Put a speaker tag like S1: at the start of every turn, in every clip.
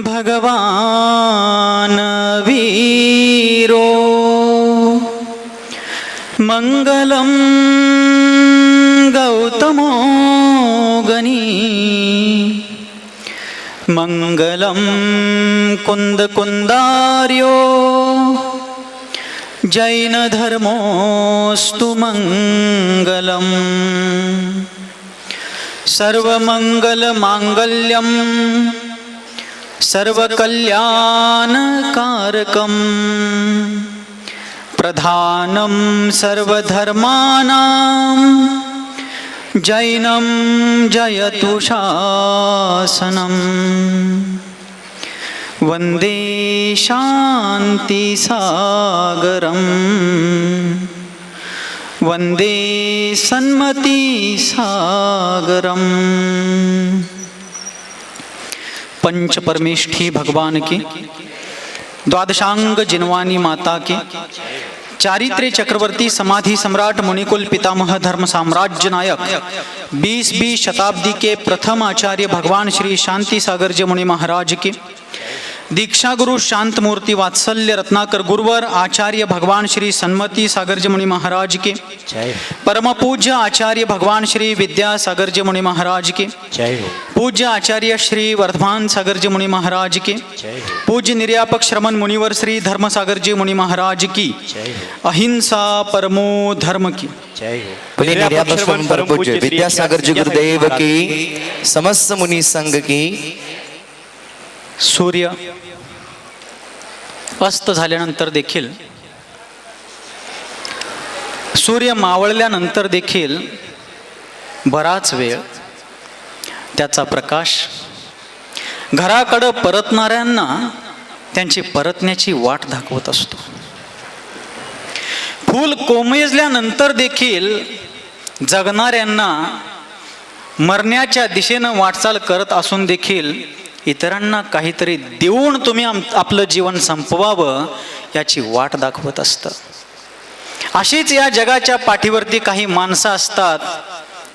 S1: भगवान वीरो मंगलम गौतमो गणी मंगलम कुंद कुंदार्यो जैन धर्मोस्तु मंगलम सर्वमंगल मांगल्यम सर्वकल्याणकारकम प्रधानम सर्वधर्माणां जैनम जयतु शासनम वंदे शांति सागरम वंदे सन्मति सागरम। पंच परमेष्ठी भगवान की, द्वादशांग जिनवानी माता की, चारित्र्य चक्रवर्ती समाधि सम्राट मुनिकुल पितामह धर्म साम्राज्य नायक 20वीं शताब्दी के प्रथम आचार्य भगवान श्री शांति सागर जी मुनि महाराज की, दीक्षा गुरु शांत मूर्ति वात्सल्य रत्नाकर गुरुवर आचार्य भगवान श्री सन्मति सागर जी मुनि महाराज की, परम पूज्य आचार्य भगवान श्री विद्या सागर जी मुनि महाराज की, पूज्य आचार्य श्री वर्धमान सागर जी मुनि महाराज की, पूज्य निर्यापक श्रमण मुनिवर श्री धर्म सागर जी मुनि महाराज की, अहिंसा परमो धर्म की,
S2: पूज्य विद्यासागर जी गुरुदेव की, समस्त मुनि संघ की।
S1: सूर्य अस्त झाल्यानंतर देखील, सूर्य मावळल्यानंतर देखील बराच वेळ त्याचा प्रकाश घराकडे परतणाऱ्यांना त्यांची परतण्याची वाट दाखवत असतो. फूल कोमेजल्यानंतर देखील जगणाऱ्यांना मरण्याच्या दिशेनं वाटचाल करत असून देखील इतरांना काहीतरी देऊन तुम्ही आपलं जीवन संपवावं याची वाट दाखवत असतं. अशीच या जगाच्या पाठीवरती काही माणसं असतात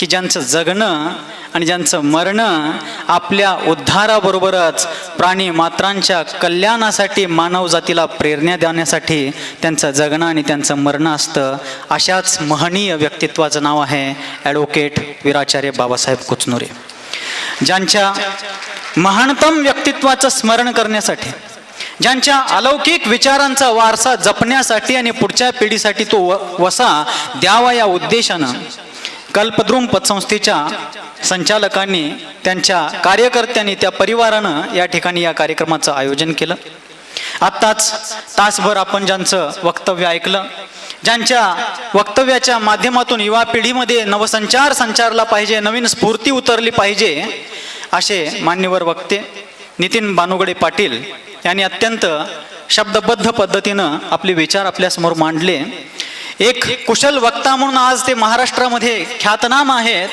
S1: की ज्यांचं जगणं आणि ज्यांचं मरणं आपल्या उद्धाराबरोबरच प्राणी मात्रांच्या कल्याणासाठी, मानव जातीला प्रेरणा देण्यासाठी त्यांचं जगणं आणि त्यांचं मरणं असतं. अशाच महनीय व्यक्तित्वाचं नाव आहे ॲडव्होकेट वीराचार्य बाबासाहेब कुचनुरे, ज्यांच्या महानतम व्यक्तित्वाचं स्मरण करण्यासाठी, ज्यांच्या अलौकिक विचारांचा वारसा जपण्यासाठी आणि पुढच्या पिढीसाठी तो वसा द्यावा या उद्देशानं कल्पद्रुम पतसंस्थेच्या संचालकांनी, त्यांच्या कार्यकर्त्यांनी, त्या परिवारानं या ठिकाणी या कार्यक्रमाचं आयोजन केलं. आत्ताच तासभर आपण ज्यांचं वक्तव्य ऐकलं, ज्यांच्या वक्तव्याच्या माध्यमातून युवा पिढीमध्ये नवसंचार संचारला पाहिजे, नवीन स्फूर्ती उतरली पाहिजे, असे मान्यवर वक्ते नितीन बानुगडे पाटील यांनी अत्यंत शब्दबद्ध पद्धतीनं आपले विचार आपल्यासमोर मांडले. एक कुशल वक्ता म्हणून आज ते महाराष्ट्रामध्ये ख्यातनाम आहेत.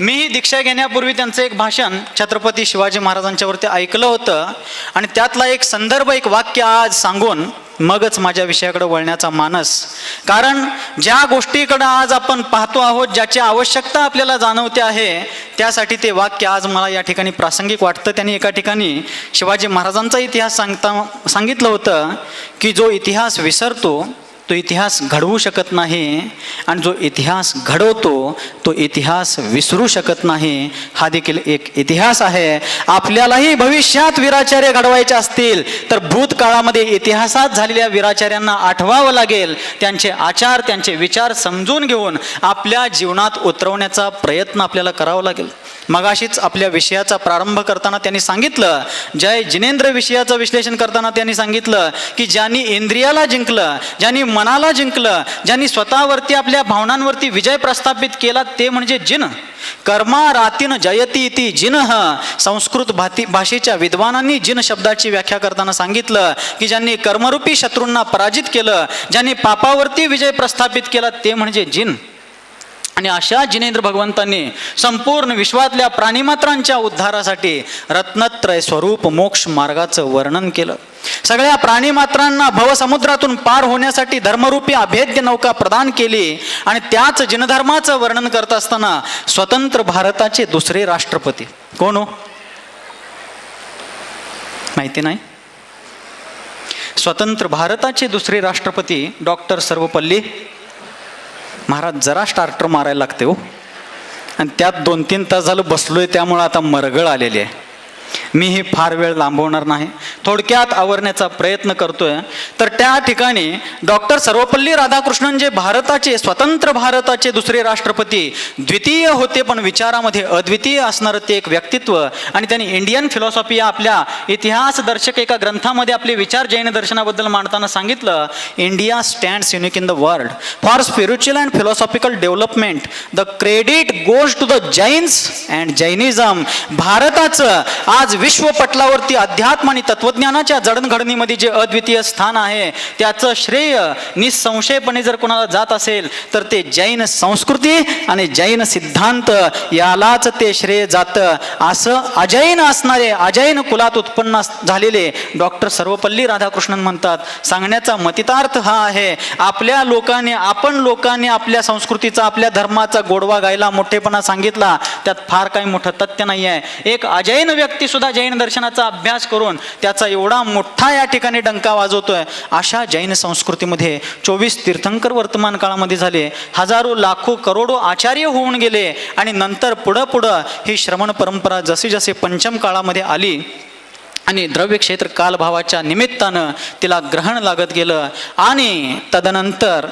S1: मीही दीक्षा घेण्यापूर्वी त्यांचं एक भाषण छत्रपती शिवाजी महाराजांच्यावरती ऐकलं होतं आणि त्यातला एक संदर्भ, एक वाक्य आज सांगून मगच माझ्या विषयाकडे वळण्याचा मानस. कारण ज्या गोष्टीकडे आज आपण पाहतो आहोत, ज्याची आवश्यकता आपल्याला जाणवते आहे, त्यासाठी ते वाक्य आज मला या ठिकाणी प्रासंगिक वाटतं. त्यांनी एका ठिकाणी शिवाजी महाराजांचा इतिहास सांगितलं होतं की जो इतिहास विसरतो तो इतिहास घडवू शकत नाही, आणि जो इतिहास घडवतो तो इतिहास विसरू शकत नाही. हा देखील एक इतिहास आहे. आपल्यालाही भविष्यात वीराचार्य घडवायचे असतील तर भूतकाळामध्ये इतिहासात झालेल्या वीराचार्यांना आठवावं लागेल. त्यांचे आचार, त्यांचे विचार समजून घेऊन आपल्या जीवनात उतरवण्याचा प्रयत्न आपल्याला करावा लागेल. मगाशीच आपल्या विषयाचा प्रारंभ करताना त्यांनी सांगितलं, जय जिनेंद्र विषयाचं विश्लेषण करताना त्यांनी सांगितलं की ज्यांनी इंद्रियाला जिंकलं, ज्यांनी मनाला जिंकलं, ज्यांनी स्वतःवरती, आपल्या भावनांवरती विजय प्रस्थापित केला ते म्हणजे जिन. कर्मा रातीन जयती इति जिनः. संस्कृत भाषेच्या विद्वानांनी जिन शब्दाची व्याख्या करताना सांगितलं की ज्यांनी कर्मरूपी शत्रूंना पराजित केलं, ज्यांनी पापावरती विजय प्रस्थापित केला ते म्हणजे जिन. आणि अशा जिनेंद्र भगवंतांनी संपूर्ण विश्वातल्या प्राणीमात्रांच्या उद्धारासाठी रत्नत्रय स्वरूप मोक्ष मार्गाचं वर्णन केलं. सगळ्या प्राणीमात्रांना भवसमुद्रातून पार होण्यासाठी धर्मरूपी अभेद्य नौका प्रदान केली. आणि त्याच जिनधर्माचं वर्णन करत असताना स्वतंत्र भारताचे दुसरे राष्ट्रपती कोण हो? माहिती नाही? स्वतंत्र भारताचे दुसरे राष्ट्रपती डॉक्टर सर्वपल्ली महाराज. जरा स्टार्टर मारायला लागते हो, आणि त्यात 2-3 तास झालं बसलोय, त्यामुळं आता मरगळ आलेली आहे. मी ही फार वेळ लांबवणार नाही, थोडक्यात आवरण्याचा प्रयत्न करतोय. तर त्या ठिकाणी डॉक्टर सर्वपल्ली राधाकृष्णन जे भारताचे स्वतंत्र भारताचे दुसरे राष्ट्रपती द्वितीय होते, पण विचारामध्ये अद्वितीय असणारं ते एक व्यक्तित्व. आणि त्यांनी इंडियन फिलॉसॉफी या आपल्या इतिहास दर्शक एका ग्रंथामध्ये आपले विचार जैन दर्शनाबद्दल मांडताना सांगितलं, India stands unique in the world for spiritual and philosophical development. The credit goes to the Jains and Jainism. भारताचं आज विश्वपटलावरती अध्यात्म आणि तत्वज्ञानाच्या जडणघडणीमध्ये जे अद्वितीय स्थान आहे, त्याचं श्रेय निसंशयपणे जर कोणाला जात असेल तर ते जैन संस्कृती आणि जैन सिद्धांत यालाच ते श्रेय जातं. असं अजैन असणारे, अजैन कुलात उत्पन्न झालेले डॉक्टर सर्वपल्ली राधाकृष्णन म्हणतात. सांगण्याचा मतितार्थ हा आहे, आपल्या लोकांनी, आपण लोकांनी आपल्या संस्कृतीचा, आपल्या धर्माचा गोडवा गायला, मोठेपणा सांगितला, त्यात फार काही मोठं तथ्य नाही आहे. एक अजैन व्यक्ती सुद्धा जैन दर्शनाचा अभ्यास करून त्याचा एवढा मोठा या ठिकाणी डंका वाजवतोय. अशा जैन संस्कृतीमध्ये 24 तीर्थंकर वर्तमान काळामध्ये झाले, हजारो लाखो करोडो आचार्य होऊन गेले, आणि नंतर पुढं ही श्रमण परंपरा जशी जशी पंचम काळामध्ये आली आणि द्रव्य क्षेत्र कालभावाच्या निमित्तानं तिला ग्रहण लागत गेलं. आणि तदनंतर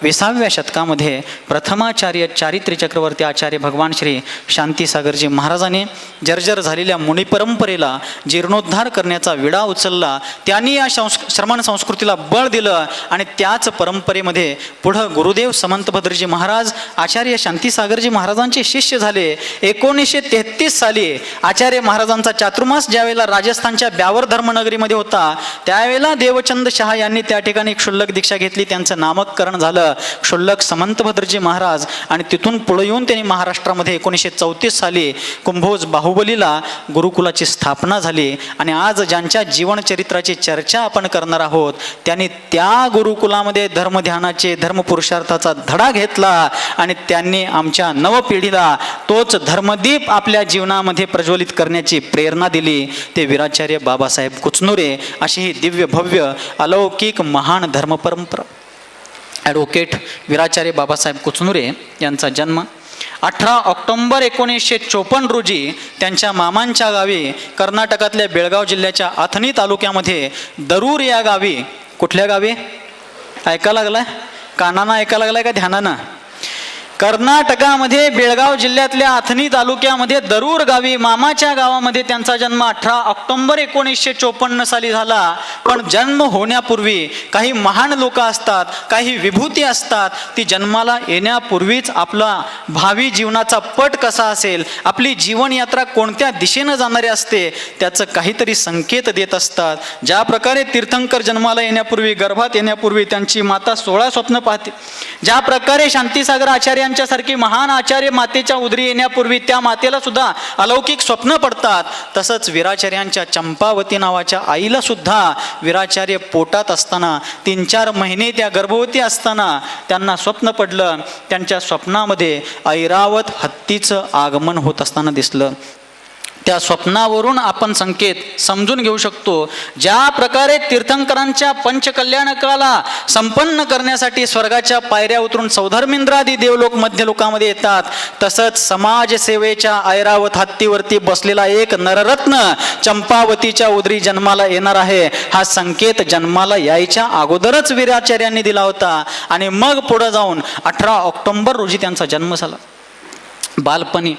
S1: 20व्या शतकामध्ये प्रथमाचार्य चारित्र्य चक्रवर्ती आचार्य भगवान श्री शांतीसागरजी महाराजांनी जर्जर झालेल्या मुनी परंपरेला जीर्णोद्धार करण्याचा विडा उचलला. त्यांनी या श्रमण संस्कृतीला बळ दिलं, आणि त्याच परंपरेमध्ये पुढं गुरुदेव समंतभद्रजी महाराज आचार्य शांतीसागरजी महाराजांचे शिष्य झाले. 1933 साली आचार्य महाराजांचा चातुर्मास ज्यावेळेला राजस्थानच्या ब्यावर धर्मनगरीमध्ये होता, त्यावेळेला देवचंद शहा यांनी त्या ठिकाणी क्षुल्लक दीक्षा घेतली. त्यांचं नामकरण झालं क्षुल्लक समंतभद्रजी महाराज. आणि तिथून पुढे येऊन त्यांनी महाराष्ट्रामध्ये 1934 साली कुंभोज बाहुबलीला गुरुकुलाची स्थापना झाली. आणि आज ज्यांच्या जीवनचरित्राची चर्चा आपण करणार आहोत, त्यांनी त्या गुरुकुलामध्ये धर्मध्यानाचे, धर्मपुरुषार्थाचा धडा घेतला, आणि त्यांनी आमच्या नवपिढीला तोच धर्मदीप आपल्या जीवनामध्ये प्रज्वलित करण्याची प्रेरणा दिली. ते वीराचार्य बाबासाहेब कुचनुरे. अशी ही दिव्य भव्य अलौकिक महान धर्मपरंपरा. ॲडव्होकेट वीराचार्य बाबासाहेब कुचनुरे यांचा जन्म 18 ऑक्टोंबर 1954 रोजी त्यांच्या मामांच्या गावी कर्नाटकातल्या बेळगाव जिल्ह्याच्या अथणी तालुक्यामध्ये दरूर या गावी. कुठल्या गावी ऐका लागलाय? कानानं ऐका लागलाय का ध्यानानं? कर्नाटकामध्ये बेळगाव जिल्ह्यातल्या अथणी तालुक्यामध्ये दरूर गावी मामाच्या गावामध्ये त्यांचा जन्म 18 ऑक्टोंबर 1954 साली झाला. पण जन्म होण्यापूर्वी काही महान लोक असतात, काही विभूती असतात, ती जन्माला येण्यापूर्वीच आपला भावी जीवनाचा पट कसा असेल, आपली जीवनयात्रा कोणत्या दिशेनं जाणारी असते, त्याचं काहीतरी संकेत देत असतात. ज्या प्रकारे तीर्थंकर जन्माला येण्यापूर्वी, गर्भात येण्यापूर्वी त्यांची माता 16 स्वप्न पाहते, ज्या प्रकारे शांतीसागर आचार्य सारखी महान आचार्य मातेच्या उदरी येण्यापूर्वी त्या मातेला सुद्धा अलौकिक स्वप्न पडतात, तसंच वीराचार्यांच्या चंपावती नावाच्या आईला सुद्धा वीराचार्य पोटात असताना 3-4 महिने त्या गर्भवती असताना त्यांना स्वप्न पडलं. त्यांच्या स्वप्नामध्ये ऐरावत हत्तीचं आगमन होत असताना दिसलं. त्या स्वप्नावरून आपण संकेत समजून घेऊ शकतो. ज्या प्रकारे तीर्थंकरांच्या पंचकल्याणकाला संपन्न करण्यासाठी स्वर्गाच्या पायऱ्या उतरून सौधर्मेंद्रादी देवलोक मध्यलोकामध्ये येतात, तसंच समाजसेवेच्या ऐरावत हत्तीवरती बसलेला एक नररत्न चंपावतीच्या उदरी जन्माला येणार आहे. हा संकेत जन्माला यायच्या अगोदरच वीराचार्यांनी दिला होता. आणि मग पुढे जाऊन 18 ऑक्टोंबर रोजी त्यांचा जन्म झाला. बालपणी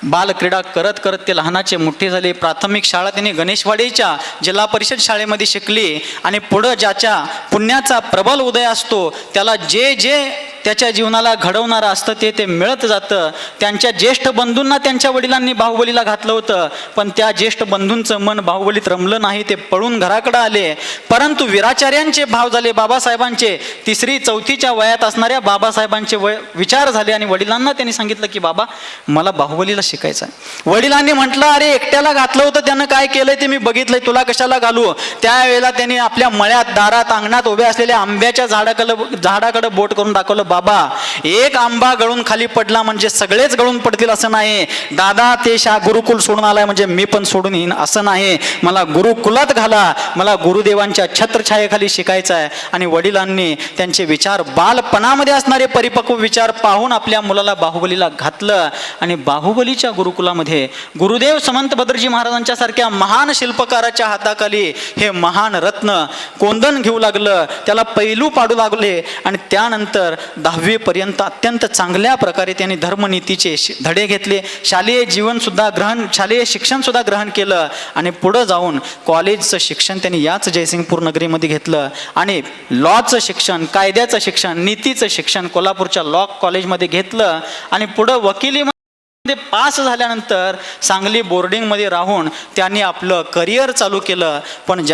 S1: बालक्रीडा करत करत ते लहानाचे मोठे झाले. प्राथमिक शाळा त्यांनी गणेशवाडीच्या जिल्हा परिषद शाळेमध्ये शिकली. आणि पुढं ज्याच्या पुण्याचा प्रबल उदय असतो, त्याला जे जे त्याच्या जीवनाला घडवणारं असतं ते मिळत जातं. त्यांच्या ज्येष्ठ बंधूंना त्यांच्या वडिलांनी बाहुबलीला घातलं होतं, पण त्या ज्येष्ठ बंधूंचं मन बाहुबलीत रमलं नाही, ते पळून घराकडे आले. परंतु वीराचार्यांचे भाव झाले बाबासाहेबांचे. 3री-4थीच्या वयात असणाऱ्या बाबासाहेबांचे विचार झाले, आणि वडिलांना त्यांनी सांगितलं की बाबा मला बाहुबलीला शिकायचं आहे. वडिलांनी म्हटलं अरे एकट्याला घातलं होतं, त्यानं काय केलंय ते मी बघितलंय, तुला कशाला घालू. त्यावेळेला त्यांनी आपल्या मळ्यात, दारात, अंगणात उभ्या असलेल्या आंब्याच्या झाडाकडे बोट करून दाखवलं, बाबा, एक आंबा गळून खाली पडला म्हणजे सगळेच गळून पडतील असं नाही. दादा ते गुरुकुल सोडून आलाय म्हणजे मी पण सोडून येईन असं नाही. मला गुरुकुलात घाला, मला गुरुदेवांच्या छत्रछायेखाली शिकायचं आहे. आणि वडिलांनी त्यांचे विचार, बालपणामध्ये असणारे परिपक्व विचार पाहून आपल्या मुलाला बाहुबलीला घातलं. आणि बाहुबलीच्या गुरुकुलामध्ये गुरुदेव समंत भद्रजी महाराजांच्या सारख्या महान शिल्पकाराच्या हाताखाली हे महान रत्न कोंदण घेऊ लागलं, त्याला पैलू पाडू लागले. आणि त्यानंतर 10वी पर्यंत अत्यंत चांगल्या प्रकारे त्यांनी धर्मनीतीचे धडे घेतले. शालेय शिक्षण सुद्धा ग्रहण केलं. आणि पुढं जाऊन कॉलेजचं शिक्षण त्यांनी याच जयसिंगपूर नगरीमध्ये घेतलं. आणि लॉचं शिक्षण, कायद्याचं शिक्षण, नीतीचं शिक्षण कोल्हापूरच्या लॉ कॉलेजमध्ये घेतलं. आणि पुढं वकिलीमध्ये पास झाल्यानंतर सांगली बोर्डिंगमध्ये राहून त्यांनी आपलं करिअर चालू केलं. पण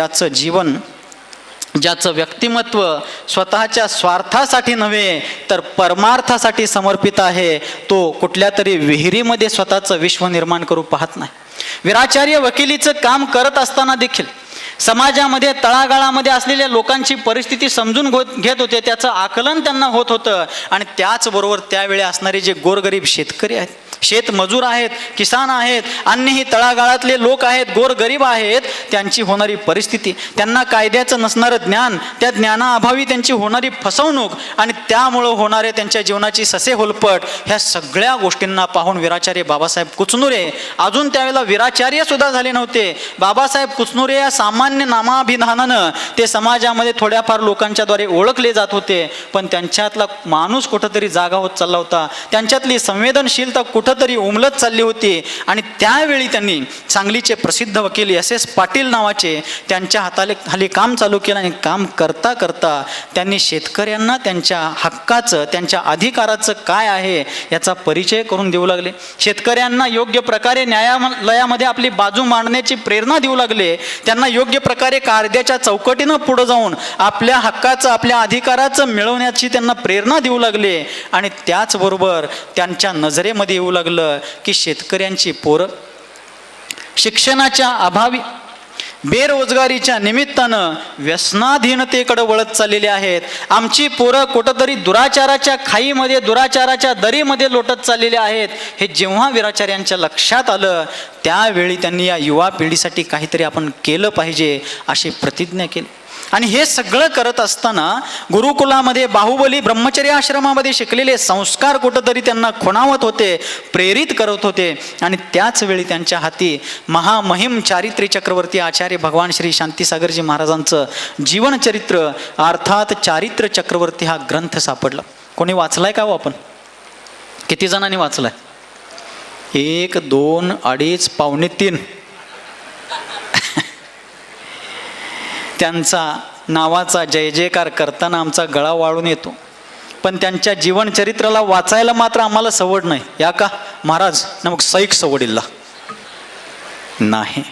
S1: ज्याचं व्यक्तिमत्व स्वतःच्या स्वार्थासाठी नव्हे तर परमार्थासाठी समर्पित आहे, तो कुठल्या तरी विहिरीमध्ये स्वतःचं विश्व निर्माण करू पाहत नाही. वीराचार्य वकिलीचं काम करत असताना देखील समाजामध्ये तळागाळामध्ये असलेल्या लोकांची परिस्थिती समजून घेत होते, त्याचं आकलन त्यांना होत होतं. आणि त्याचबरोबर त्यावेळी असणारे जे गोरगरीब शेतकरी आहेत, शेतमजूर आहेत, किसान आहेत, अन्यही तळागाळातले लोक आहेत, गोरगरीब आहेत, त्यांची होणारी परिस्थिती, त्यांना कायद्याचं नसणारं ज्ञान, त्या ज्ञानाअभावी त्यांची होणारी फसवणूक आणि त्यामुळं होणारे त्यांच्या जीवनाची ससे होलपट, ह्या सगळ्या गोष्टींना पाहून वीराचार्य बाबासाहेब कुचनुरे, अजून त्यावेळेला वीराचार्य सुद्धा झाले नव्हते, बाबासाहेब कुचनुरे या सामान्य नामाभिधानानं ते समाजामध्ये थोड्याफार लोकांच्याद्वारे ओळखले जात होते. पण त्यांच्यातला माणूस कुठंतरी जागा होत चालला होता, त्यांच्यातली संवेदनशीलता कुठंतरी उमलत चालली होती. आणि त्यावेळी त्यांनी सांगलीचे प्रसिद्ध वकील SS पाटील नावाचे त्यांच्या हाताखाली काम चालू केलं. आणि काम करता करता त्यांनी शेतकऱ्यांना त्यांच्या हक्काचं, त्यांच्या अधिकाराचं काय आहे याचा परिचय करून देऊ लागले. शेतकऱ्यांना योग्य प्रकारे न्यायालयामध्ये आपली बाजू मांडण्याची प्रेरणा देऊ लागले. त्यांना योग्य प्रकारे कायद्याच्या चौकटीनं पुढे जाऊन आपल्या हक्काचं, आपल्या अधिकाराचं मिळवण्याची त्यांना प्रेरणा देऊ लागले. आणि त्याचबरोबर त्यांच्या नजरेमध्ये येऊ लागलं की शेतकऱ्यांची पोरं शिक्षणाच्या अभावी, बेरोजगारीच्या निमित्तानं व्यसनाधीनतेकडे वळत चाललेली आहेत. आमची पोरं कुठंतरी दुराचाराच्या खाईमध्ये, दुराचाराच्या दरीमध्ये लोटत चाललेली आहेत. हे जेव्हा वीराचार्यांच्या लक्षात आलं, त्यावेळी त्यांनी या युवा पिढीसाठी काहीतरी आपण केलं पाहिजे अशी प्रतिज्ञा केली. आणि हे सगळं करत असताना गुरुकुलामध्ये बाहुबली ब्रह्मचर्य आश्रमामध्ये शिकलेले संस्कार कुठंतरी त्यांना खुणावत होते, प्रेरित करत होते. आणि त्याच वेळी त्यांच्या हाती महामहिम चारित्र्य चक्रवर्ती आचार्य भगवान श्री शांतीसागरजी महाराजांचं जीवनचरित्र अर्थात चारित्र्य चक्रवर्ती हा ग्रंथ सापडला. कोणी वाचलाय का हो? आपण किती जणांनी वाचलाय? 1, 2, 2.5, पावणे 3. त्यांचा नावाचा जय जयकार करताना आमचा गळा वाळून येतो. पण त्यांच्या जीवनचरित्राला वाचायला मात्र आम्हाला सवड नाही. या का महाराज? ना मग सैक सवडीला नाही.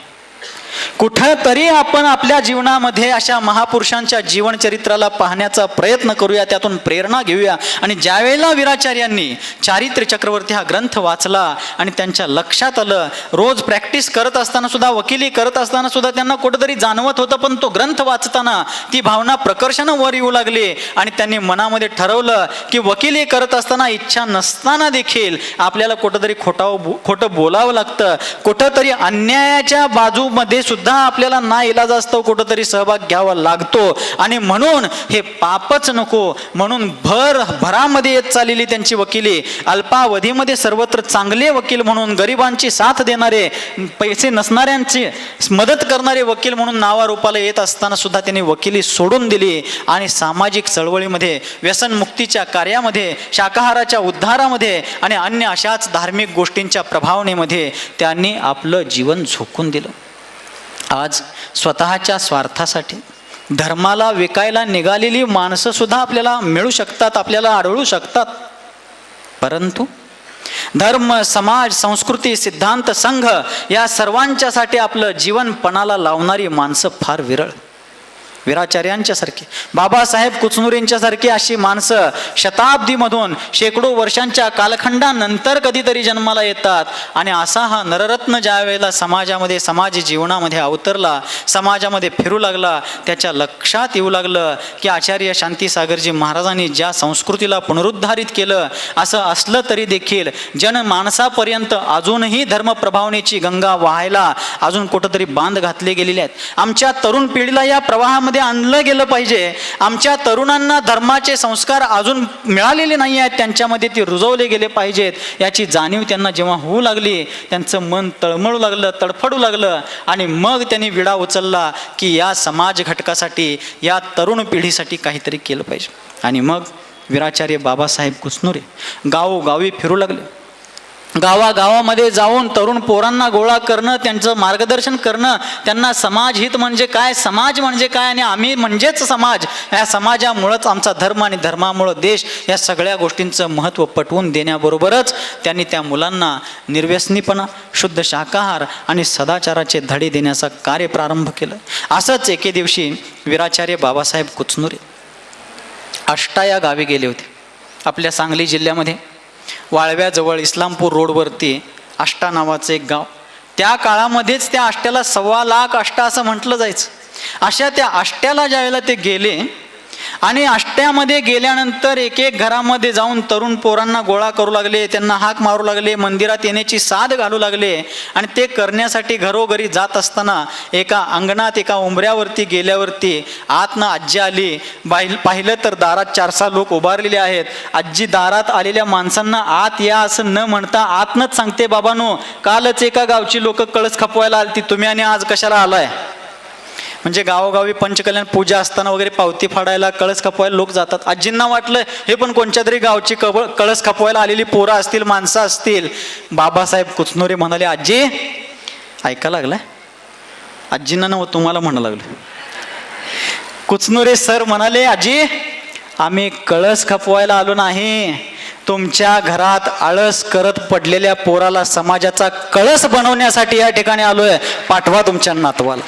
S1: कुठंतरी आपण आपल्या जीवनामध्ये अशा महापुरुषांच्या जीवनचरित्राला पाहण्याचा प्रयत्न करूया, त्यातून प्रेरणा घेऊया. आणि ज्यावेळेला वीराचार्यांनी चारित्र्य चक्रवर्ती हा ग्रंथ वाचला आणि त्यांच्या लक्षात आलं, रोज प्रॅक्टिस करत असताना सुद्धा, वकिली करत असताना सुद्धा त्यांना कुठंतरी जाणवत होतं, पण तो ग्रंथ वाचताना ती भावना प्रकर्षानं वर येऊ लागली. आणि त्यांनी मनामध्ये ठरवलं की वकिली करत असताना इच्छा नसताना देखील आपल्याला कुठंतरी खोटं बोलावं लागतं, कुठंतरी अन्यायाच्या बाजूमध्ये सुद्धा आपल्याला ना इलाजास्तव कुठंतरी सहभाग घ्यावा लागतो. आणि म्हणून हे पापच नको म्हणून भरामध्ये येत चाललेली त्यांची वकिली, अल्पावधीमध्ये सर्वत्र चांगले वकील म्हणून, गरिबांची साथ देणारे, पैसे नसणाऱ्यांची मदत करणारे वकील म्हणून नावारूपाला येत असताना सुद्धा त्यांनी वकिली सोडून दिली. आणि सामाजिक चळवळीमध्ये, व्यसनमुक्तीच्या कार्यामध्ये, शाकाहाराच्या उद्धारामध्ये आणि अन्य अशाच धार्मिक गोष्टींच्या प्रभावनेमध्ये त्यांनी आपलं जीवन झोकून दिलं. आज स्वतःच्या स्वार्थासाठी धर्माला विकायला निघालेली माणसं सुद्धा आपल्याला मिळू शकतात, आपल्याला आढळू शकतात. परंतु धर्म, समाज, संस्कृती, सिद्धांत, संघ या सर्वांच्यासाठी आपलं जीवन पणाला लावणारी माणसं फार विरळ. वीराचार्यांच्यासारखी, बाबासाहेब कुचनुरेंच्यासारखी अशी माणसं शताब्दीमधून शेकडो वर्षांच्या कालखंडानंतर कधीतरी जन्माला येतात. आणि असा हा नररत्न ज्या वेळेला समाजामध्ये, समाज जीवनामध्ये अवतरला, समाजामध्ये फिरू लागला, त्याच्या लक्षात येऊ लागलं की आचार्य शांतीसागरजी महाराजांनी ज्या संस्कृतीला पुनरुद्धारित केलं, असं असलं तरी देखील जनमानसापर्यंत अजूनही धर्मप्रभावनेची गंगा वाहायला अजून कुठंतरी बांध घातले गेलेले आहेत. आमच्या तरुण पिढीला या प्रवाहामध्ये आणलं गेलं पाहिजे. आमच्या तरुणांना धर्माचे संस्कार अजून मिळालेले नाही आहेत, त्यांच्यामध्ये ते रुजवले गेले पाहिजेत. याची जाणीव त्यांना जेव्हा होऊ लागली, त्यांचं मन तळमळू लागलं, तडफडू लागलं, आणि मग त्यांनी विडा उचलला की या समाज घटकासाठी, या तरुण पिढीसाठी काहीतरी केलं पाहिजे. आणि मग वीराचार्य बाबासाहेब कुचनुरे गावोगावी फिरू लागले. गावागावामध्ये जाऊन तरुण पोरांना गोळा करणं, त्यांचं मार्गदर्शन करणं, त्यांना समाजहित म्हणजे काय, समाज म्हणजे काय, आणि आम्ही म्हणजेच समाज, या समाजामुळंच आमचा धर्म आणि धर्मामुळं देश, या सगळ्या गोष्टींचं महत्त्व पटवून देण्याबरोबरच त्यांनी त्या मुलांना निर्व्यसनीपणा, शुद्ध शाकाहार आणि सदाचाराचे धडे देण्याचा कार्य प्रारंभ केलं. असंच एके दिवशी वीराचार्य बाबासाहेब कुचनुरे आष्टा या गावी गेले होते. आपल्या सांगली जिल्ह्यामध्ये वाळव्याजवळ इस्लामपूर रोडवरती आष्टा नावाचं एक गाव. त्या काळामध्येच त्या आष्ट्याला 1.25 आष्टा असं म्हटलं जायचं. अशा त्या आष्ट्याला ज्यावेळेला ते गेले, आणि आष्ट्यामध्ये गेल्यानंतर एक एक घरामध्ये जाऊन तरुण पोरांना गोळा करू लागले, त्यांना हाक मारू लागले, मंदिरात येण्याची साथ घालू लागले. आणि ते करण्यासाठी घरोघरी जात असताना एका अंगणात, एका उंबऱ्यावरती गेल्यावरती आतनं आजी आली. पाहिलं तर दारात 4-6 लोक उभारलेले आहेत. आजी दारात आलेल्या माणसांना आत या असं न म्हणता आतनंच सांगते, बाबांनो, कालच एका गावची लोक कळस खपवायला आलती, तुम्ही आणि आज कशाला आलाय? म्हणजे गावोगावी पंचकल्याण पूजा असताना वगैरे पावती फाडायला, कळस खपवायला लोक जातात. आजींना वाटलं हे पण कोणत्या तरी गावची कळस खपवायला आलेली पोरं असतील, माणसं असतील. बाबासाहेब कुचनुरे म्हणाले, आजी ऐका लागलाय? आजींना नव्हतं, तुम्हाला म्हणू लागलं. कुचनुरे सर म्हणाले, आजी आम्ही कळस खपवायला आलो नाही, तुमच्या घरात आळस करत पडलेल्या पोराला समाजाचा कळस बनवण्यासाठी या ठिकाणी आलोय, पाठवा तुमच्या नातवाला.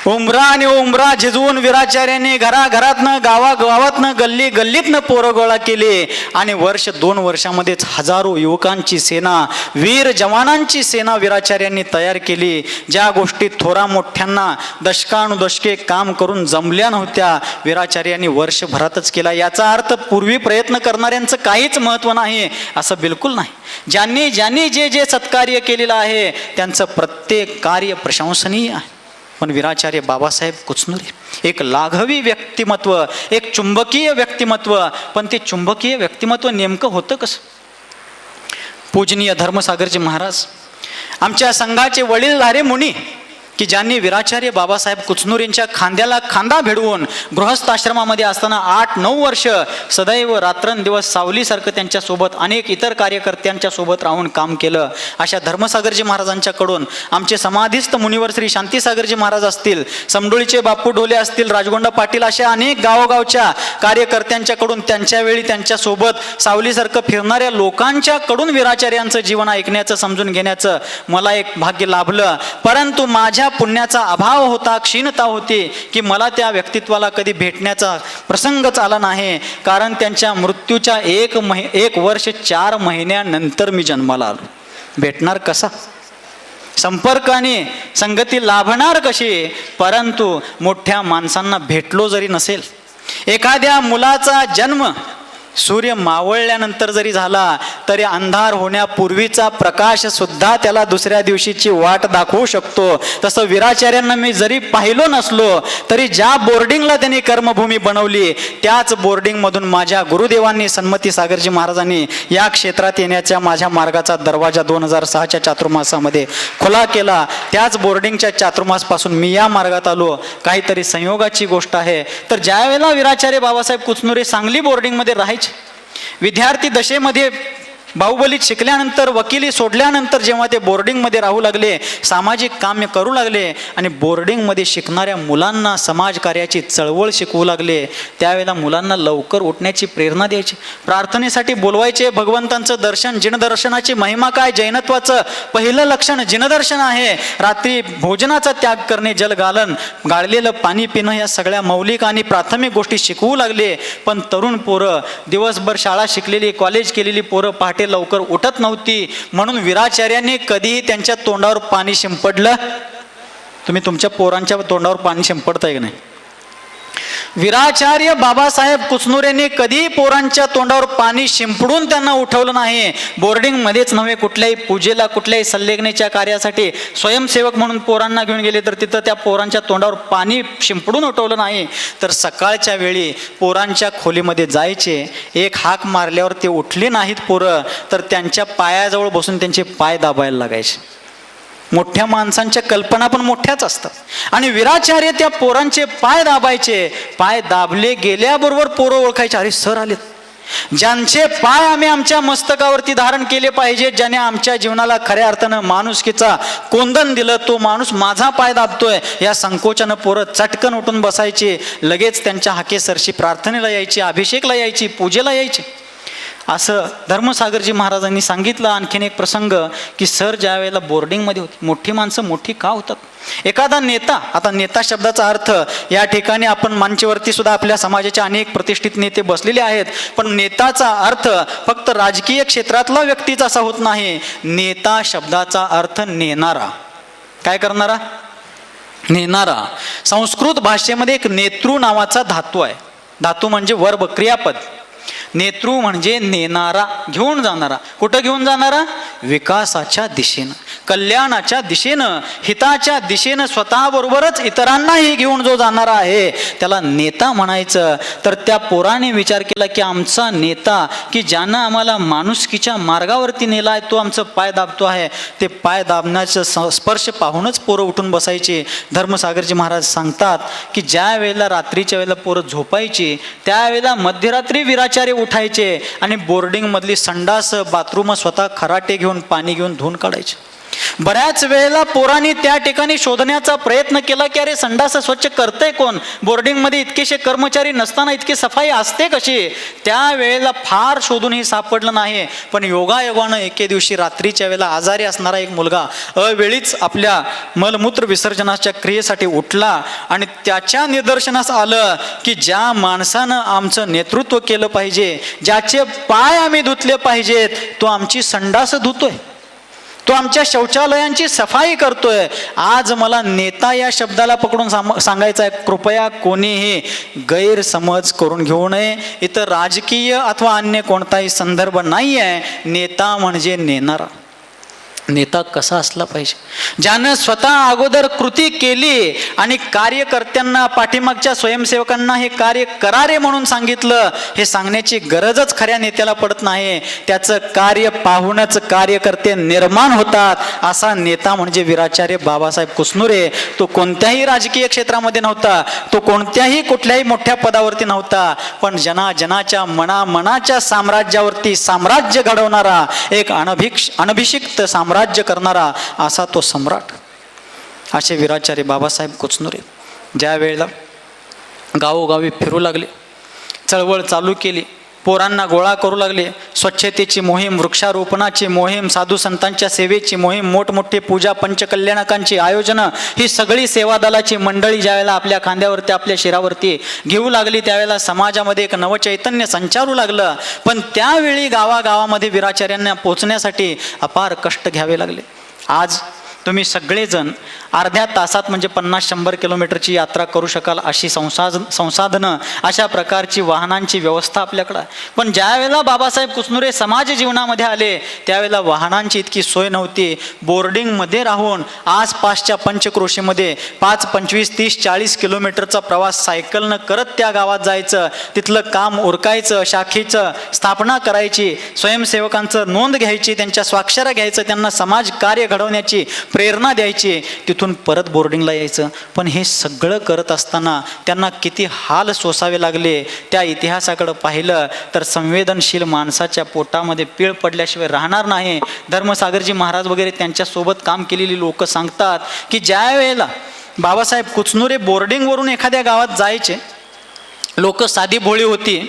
S1: उमरा आणि उमरा झिजवून वीराचार्यांनी घराघरातनं, गावागावातनं, गल्ली गल्लीतनं पोरं गोळा केले. आणि 1-2 वर्षामध्येच हजारो युवकांची सेना, वीर जवानांची सेना वीराचार्यांनी तयार केली. ज्या गोष्टी थोरा मोठ्यांना दशकानुदशके काम करून जमल्या नव्हत्या, वीराचार्यांनी वर्षभरातच केला. याचा अर्थ पूर्वी प्रयत्न करणाऱ्यांचं काहीच महत्त्व नाही असं बिलकुल नाही. ज्यांनी ज्यांनी जे जे सत्कार्य केलेलं आहे त्यांचं प्रत्येक कार्य प्रशंसनीय आहे. पण वीराचार्य बाबासाहेब कुचनुरे एक लाघवी व्यक्तिमत्व, एक चुंबकीय व्यक्तिमत्व. पण ते चुंबकीय व्यक्तिमत्व नेमकं होतं कसं? पूजनीय धर्मसागरजी महाराज आमच्या संघाचे वडीलधारे मुनी, की ज्यांनी वीराचार्य बाबासाहेब कुचनुरेंच्या खांद्याला खांदा भिडवून गृहस्थाश्रमामध्ये असताना 8-9 वर्ष सदैव रात्रंदिवस सावलीसारखं त्यांच्यासोबत, अनेक इतर कार्यकर्त्यांच्या सोबत राहून काम केलं. अशा धर्मसागरजी महाराजांच्याकडून आमचे समाधीस्थ मुनिवर श्री शांतीसागरजी महाराज असतील, समडोळीचे बापू ढोले असतील, राजगोंडा पाटील, अशा अनेक गावोगावच्या कार्यकर्त्यांच्याकडून, त्यांच्या वेळी त्यांच्यासोबत सावलीसारखं फिरणाऱ्या लोकांच्याकडून वीराचार्यांचं जीवन ऐकण्याचं, समजून घेण्याचं मला एक भाग्य लाभलं. परंतु माझ्या पुण्याचा अभाव होता, क्षीणता होती, की मला त्या व्यक्तित्वाला कधी भेटण्याचा प्रसंगच आला नाही. कारण त्यांच्या मृत्यूच्या 1 वर्ष 4 महिन्यानंतर मी जन्माला आलो. भेटणार कसा? संपर्काने संगती लाभणार कशी? परंतु मोठ्या माणसांना भेटलो जरी नसेल, एखाद्या मुलाचा जन्म सूर्य मावळल्यानंतर जरी झाला तरी अंधार होण्यापूर्वीचा प्रकाश सुद्धा त्याला दुसऱ्या दिवशीची वाट दाखवू शकतो. तसं वीराचार्यांना मी जरी पाहिलो नसलो तरी ज्या बोर्डिंगला त्यांनी कर्मभूमी बनवली, त्याच बोर्डिंगमधून माझ्या गुरुदेवांनी, सन्मती सागरजी महाराजांनी या क्षेत्रात येण्याच्या माझ्या मार्गाचा दरवाजा 2006च्या चातुर्मासामध्ये खुला केला. त्याच बोर्डिंगच्या चातुर्मासपासून मी या मार्गात आलो. काहीतरी संयोगाची गोष्ट आहे. तर ज्या वेळेला वीराचार्य बाबासाहेब कुचनुरे सांगली बोर्डिंगमध्ये राहायचे, विद्यार्थी दशेमध्ये बाहुबलीत शिकल्यानंतर, वकिली सोडल्यानंतर जेव्हा ते बोर्डिंगमध्ये राहू लागले, सामाजिक काम्य करू लागले आणि बोर्डिंगमध्ये शिकणाऱ्या मुलांना समाजकार्याची चळवळ शिकवू लागले, त्यावेळेला मुलांना लवकर उठण्याची प्रेरणा द्यायची, प्रार्थनेसाठी बोलवायचे. भगवंतांचं दर्शन, जिनदर्शनाची महिमा काय, जैनत्वाचं पहिलं लक्षण जिनदर्शन आहे. रात्री भोजनाचा त्याग करणे, जलगालन, गाळलेलं पाणी पिणं, या सगळ्या मौलिक आणि प्राथमिक गोष्टी शिकवू लागले. पण तरुण पोरं, दिवसभर शाळा शिकलेली, कॉलेज केलेली पोरं पहाटे लवकर उठत नव्हती. म्हणून वीराचार्यांनी कधीही त्यांच्या तोंडावर पाणी शिंपडलं? तुम्ही तुमच्या पोरांच्या तोंडावर पाणी शिंपडताय की नाही? वीराचार्य बाबासाहेब कुचनुरेंनी कधी पोरांच्या तोंडावर पाणी शिंपडून त्यांना उठवलं नाही. बोर्डिंगमध्येच नव्हे, कुठल्याही पूजेला, कुठल्याही सल्लेखनीच्या कार्यासाठी स्वयंसेवक म्हणून पोरांना घेऊन गेले तर तिथं त्या पोरांच्या तोंडावर पाणी शिंपडून उठवलं नाही. तर सकाळच्या वेळी पोरांच्या खोलीमध्ये जायचे, एक हाक मारल्यावर ते उठले नाहीत पोरं तर त्यांच्या पायाजवळ बसून त्यांचे पाय दाबायला लागायचे. मोठ्या माणसांच्या कल्पना पण मोठ्याच असतात. आणि वीराचार्य त्या पोरांचे पाय दाबायचे. पाय दाबले गेल्याबरोबर पोरं ओळखायचे, अरे सर आलेत. ज्यांचे पाय आम्ही आमच्या मस्तकावरती धारण केले पाहिजे, ज्याने आमच्या जीवनाला खऱ्या अर्थानं माणुसकीचा कोंदण दिलं, तो माणूस माझा पाय दाबतोय, या संकोचानं पोरं चटकन उठून बसायचे. लगेच त्यांच्या हाकेसरशी प्रार्थनेला यायची, अभिषेकला यायची, पूजेला यायची. असं धर्मसागरजी महाराजांनी सांगितलं. आणखीन एक प्रसंग की सर ज्या वेळेला बोर्डिंगमध्ये होती, मोठी माणसं मोठी का होतात? एखादा नेता, आता नेता शब्दाचा अर्थ या ठिकाणी आपण मंचवरती सुद्धा आपल्या समाजाचे अनेक प्रतिष्ठित नेते बसलेले आहेत, पण नेताचा अर्थ फक्त राजकीय क्षेत्रातला व्यक्तीच असा होत नाही. नेता शब्दाचा अर्थ नेणारा. काय करणारा? नेणारा. संस्कृत भाषेमध्ये एक नेतृ नावाचा धातू आहे. धातू म्हणजे वर्ब, क्रियापद. नेतृ म्हणजे नेणारा, घेऊन जाणारा. कुठं घेऊन जाणारा? विकासाच्या दिशेनं, कल्याणाच्या दिशेनं, हिताच्या दिशेनं, स्वतःबरोबरच इतरांनाही घेऊन जो जाणारा आहे त्याला नेता म्हणायचं. तर त्या पोराने विचार केला की आमचा नेता, की ज्यानं आम्हाला माणुसकीच्या मार्गावरती नेला आहे, तो आमचं पाय दाबतो आहे. ते पाय दाबण्याचं स्पर्श पाहूनच पोरं उठून बसायचे. धर्मसागरजी महाराज सांगतात की ज्या वेळेला रात्रीच्या वेळेला पोरं झोपायची, त्यावेळेला मध्यरात्री वीराचार्य उठायचे आणि बोर्डिंगमधली संडास, बाथरूम स्वतः खराटे घेऊन, पाणी घेऊन धुवून काढायचे. बऱ्याच वेळेला पोरांनी त्या ठिकाणी शोधण्याचा प्रयत्न केला की अरे संडास स्वच्छ करतंय कोण? बोर्डिंगमध्ये इतकेशे कर्मचारी नसताना इतकी सफाई असते कशी? त्या वेळेला फार शोधूनही सापडलं नाही. पण योगायोगानं एके दिवशी रात्रीच्या वेळेला आजारी असणारा एक मुलगा अवेळीच आपल्या मलमूत्र विसर्जनाच्या क्रियेसाठी उठला आणि त्याच्या निदर्शनास आलं की ज्या माणसानं आमचं नेतृत्व केलं पाहिजे, ज्याचे पाय आम्ही धुतले पाहिजेत, तो आमची संडास धुतोय, तो आमच्या शौचालयांची सफाई करतोय. आज मला नेता या शब्दाला पकडून सांगायचं आहे, कृपया कोणीही गैरसमज करून घेऊ नये. इथं राजकीय अथवा अन्य कोणताही संदर्भ नाही आहे. नेता म्हणजे नेणारा. नेता कसा असला पाहिजे? ज्यानं स्वतः अगोदर कृती केली आणि कार्यकर्त्यांना, पाठीमागच्या स्वयंसेवकांना हे कार्य करा रे म्हणून सांगितलं. हे सांगण्याची गरजच खऱ्या नेत्याला पडत नाही. त्याचं कार्य पाहूनच कार्यकर्ते निर्माण होतात. असा नेता म्हणजे वीराचार्य बाबासाहेब कुचनुरे. तो कोणत्याही राजकीय क्षेत्रामध्ये नव्हता, तो कोणत्याही कुठल्याही मोठ्या पदावरती नव्हता, पण जनाच्या मनाच्या साम्राज्यावरती साम्राज्य घडवणारा, एक अनभिषिक्त साम्राज्य करणारा असा तो सम्राट. असे वीराचार्य बाबासाहेब कुचनुरे ज्या वेळेला गावोगावी फिरू लागले, चळवळ चालू केली, पोरांना गोळा करू लागले, स्वच्छतेची मोहीम, वृक्षारोपणाची मोहीम, साधू संतांच्या सेवेची मोहीम, मोठमोठे पूजा पंचकल्याणकांची आयोजनं, ही सगळी सेवा दलाची मंडळी ज्यावेळेला आपल्या खांद्यावरती, आपल्या शिरावरती घेऊ लागली, त्यावेळेला समाजामध्ये एक नवचैतन्य संचारू लागलं. पण त्यावेळी गावागावामध्ये वीराचार्यांना पोचण्यासाठी अपार कष्ट घ्यावे लागले. आज तुम्ही सगळेजण अर्ध्या तासात म्हणजे 50-100 किलोमीटरची यात्रा करू शकाल अशी संसाधनं, अशा प्रकारची वाहनांची व्यवस्था आपल्याकडं. पण ज्या वेळेला बाबासाहेब कुचनुरे समाज जीवनामध्ये आले, त्यावेळेला वाहनांची इतकी सोय नव्हती. बोर्डिंगमध्ये राहून आसपासच्या पंचक्रोशीमध्ये 5, 25, 30, 40 किलोमीटरचा प्रवास सायकलनं करत त्या गावात जायचं, तिथलं काम उरकायचं, शाखेचं स्थापना करायची, स्वयंसेवकांचं नोंद घ्यायची, त्यांच्या स्वाक्षऱ्या घ्यायचं, त्यांना समाज कार्य घडवण्याची प्रेरणा द्यायची, तिथून परत बोर्डिंगला यायचं. पण हे सगळं करत असताना त्यांना किती हाल सोसावे लागले. त्या इतिहासाकडं पाहिलं तर संवेदनशील माणसाच्या पोटामध्ये पीळ पडल्याशिवाय राहणार नाही. धर्मसागरजी महाराज वगैरे त्यांच्यासोबत काम केलेली लोक सांगतात की ज्या वेळेला बाबासाहेब कुचनुरे बोर्डिंगवरून एखाद्या गावात जायचे, लोक साधी भोळी होती,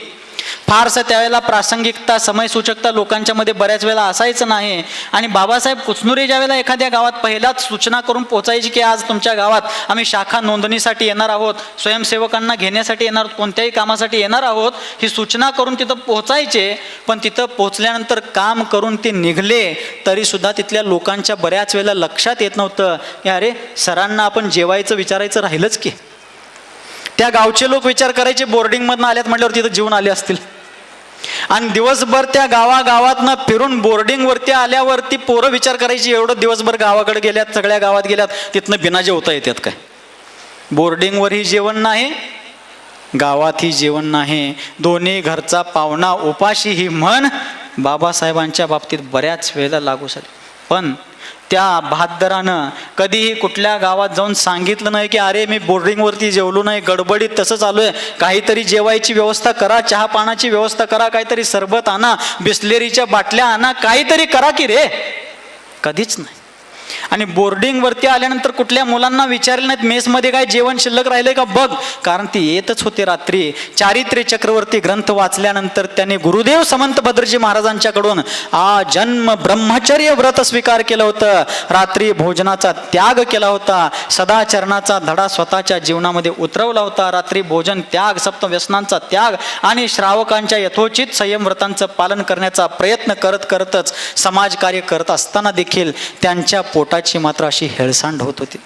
S1: फारसं त्यावेळेला प्रासंगिकता समयसूचकता लोकांच्या मध्ये बऱ्याच वेळेला असायचं नाही. आणि बाबासाहेब कुचनुरे ज्या वेळेला एखाद्या गावात पहिलाच सूचना करून पोचायची की आज तुमच्या गावात आम्ही शाखा नोंदणीसाठी येणार आहोत, स्वयंसेवकांना घेण्यासाठी येणार आहोत, कोणत्याही कामासाठी येणार आहोत, ही सूचना करून तिथं पोचायचे. पण तिथं पोचल्यानंतर काम करून ते निघले तरीसुद्धा तिथल्या लोकांच्या बऱ्याच वेळेला लक्षात येत नव्हतं की अरे सरांना आपण जेवायचं विचारायचं राहिलंच की. त्या गावचे लोक विचार करायचे बोर्डिंगमधनं आल्यात म्हटल्यावर तिथं जेवून आले असतील. आणि दिवसभर त्या गावागावातनं फिरून बोर्डिंगवरती आल्यावरती पोरं विचार करायची एवढं दिवसभर गावाकडे गेल्यात, सगळ्या गावात गेल्यात, तिथनं बिना जेवता येतात काय. बोर्डिंगवरही जेवण नाही, गावातही जेवण नाही, दोन्ही घरचा पाहुणा उपाशी ही म्हण बाबासाहेबांच्या बाबतीत बऱ्याच वेळेला लागू झाली. पण त्या बहादरानं कधीही कुठल्या गावात जाऊन सांगितलं नाही की अरे मी बोर्डिंगवरती जेवलो नाही, गडबडीत तसंच आलो आहे, काहीतरी जेवायची व्यवस्था करा, चहा पाण्याची व्यवस्था करा, काहीतरी सरबत आणा, बिस्लेरीच्या बाटल्या आणा, काहीतरी करा की रे. कधीच नाही. आणि बोर्डिंगवरती आल्यानंतर कुठल्या मुलांना विचारलं नाहीत मेसमध्ये काय जेवण शिल्लक राहिलंय का बघ, कारण ती येतच होते रात्री. चारित्र्य चक्रवर्ती ग्रंथ वाचल्यानंतर त्याने गुरुदेव समंत भद्रजी महाराजांच्याकडून जन्म ब्रह्मचर्य व्रत स्वीकार केलं होतं, रात्री भोजनाचा त्याग केला होता, सदाचरणाचा धडा स्वतःच्या जीवनामध्ये उतरवला होता, रात्री भोजन त्याग, सप्तव्यसनांचा त्याग आणि श्रावकांच्या यथोचित संयम व्रतांचं पालन करण्याचा प्रयत्न करतच समाजकार्य करत असताना देखील त्यांच्या पोटाची मात्र अशी हेळसांड होत होती.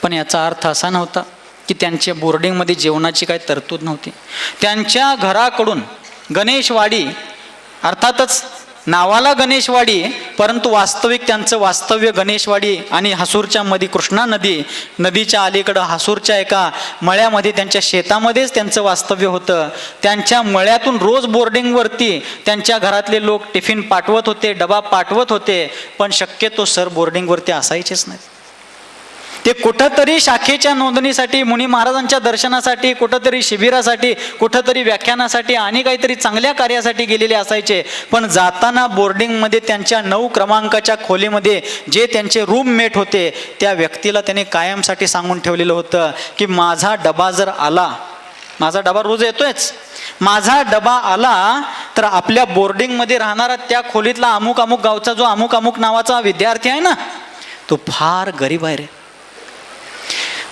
S1: पण याचा अर्थ असा नव्हता की त्यांच्या बोर्डिंगमध्ये जेवणाची काही तरतूद नव्हती. त्यांच्या घराकडून गणेशवाडी, अर्थातच नावाला गणेशवाडी परंतु वास्तविक त्यांचं वास्तव्य गणेशवाडी आणि हसूरच्या मध्ये कृष्णा नदीच्या अलीकडं हसूरच्या एका मळ्यामध्ये त्यांच्या शेतामध्येच त्यांचं वास्तव्य होतं. त्यांच्या मळ्यातून रोज बोर्डिंगवरती त्यांच्या घरातले लोक टिफिन पाठवत होते, डबा पाठवत होते, पण शक्यतो सर बोर्डिंगवरती असायचेच नाही. ते कुठंतरी शाखेच्या नोंदणीसाठी, मुनी महाराजांच्या दर्शनासाठी, कुठंतरी शिबिरासाठी, कुठंतरी व्याख्यानासाठी आणि काहीतरी चांगल्या कार्यासाठी गेलेले असायचे. पण जाताना बोर्डिंगमध्ये त्यांच्या 9 क्रमांकाच्या खोलीमध्ये जे त्यांचे रूममेट होते त्या व्यक्तीला त्याने कायमसाठी सांगून ठेवलेलं होतं की माझा डबा जर आला, माझा डबा रोज येतोयच, माझा डबा आला तर आपल्या बोर्डिंगमध्ये राहणारा त्या खोलीतला अमुक अमुक गावचा जो अमुक अमुक नावाचा विद्यार्थी आहे ना, तो फार गरीब आहे रे.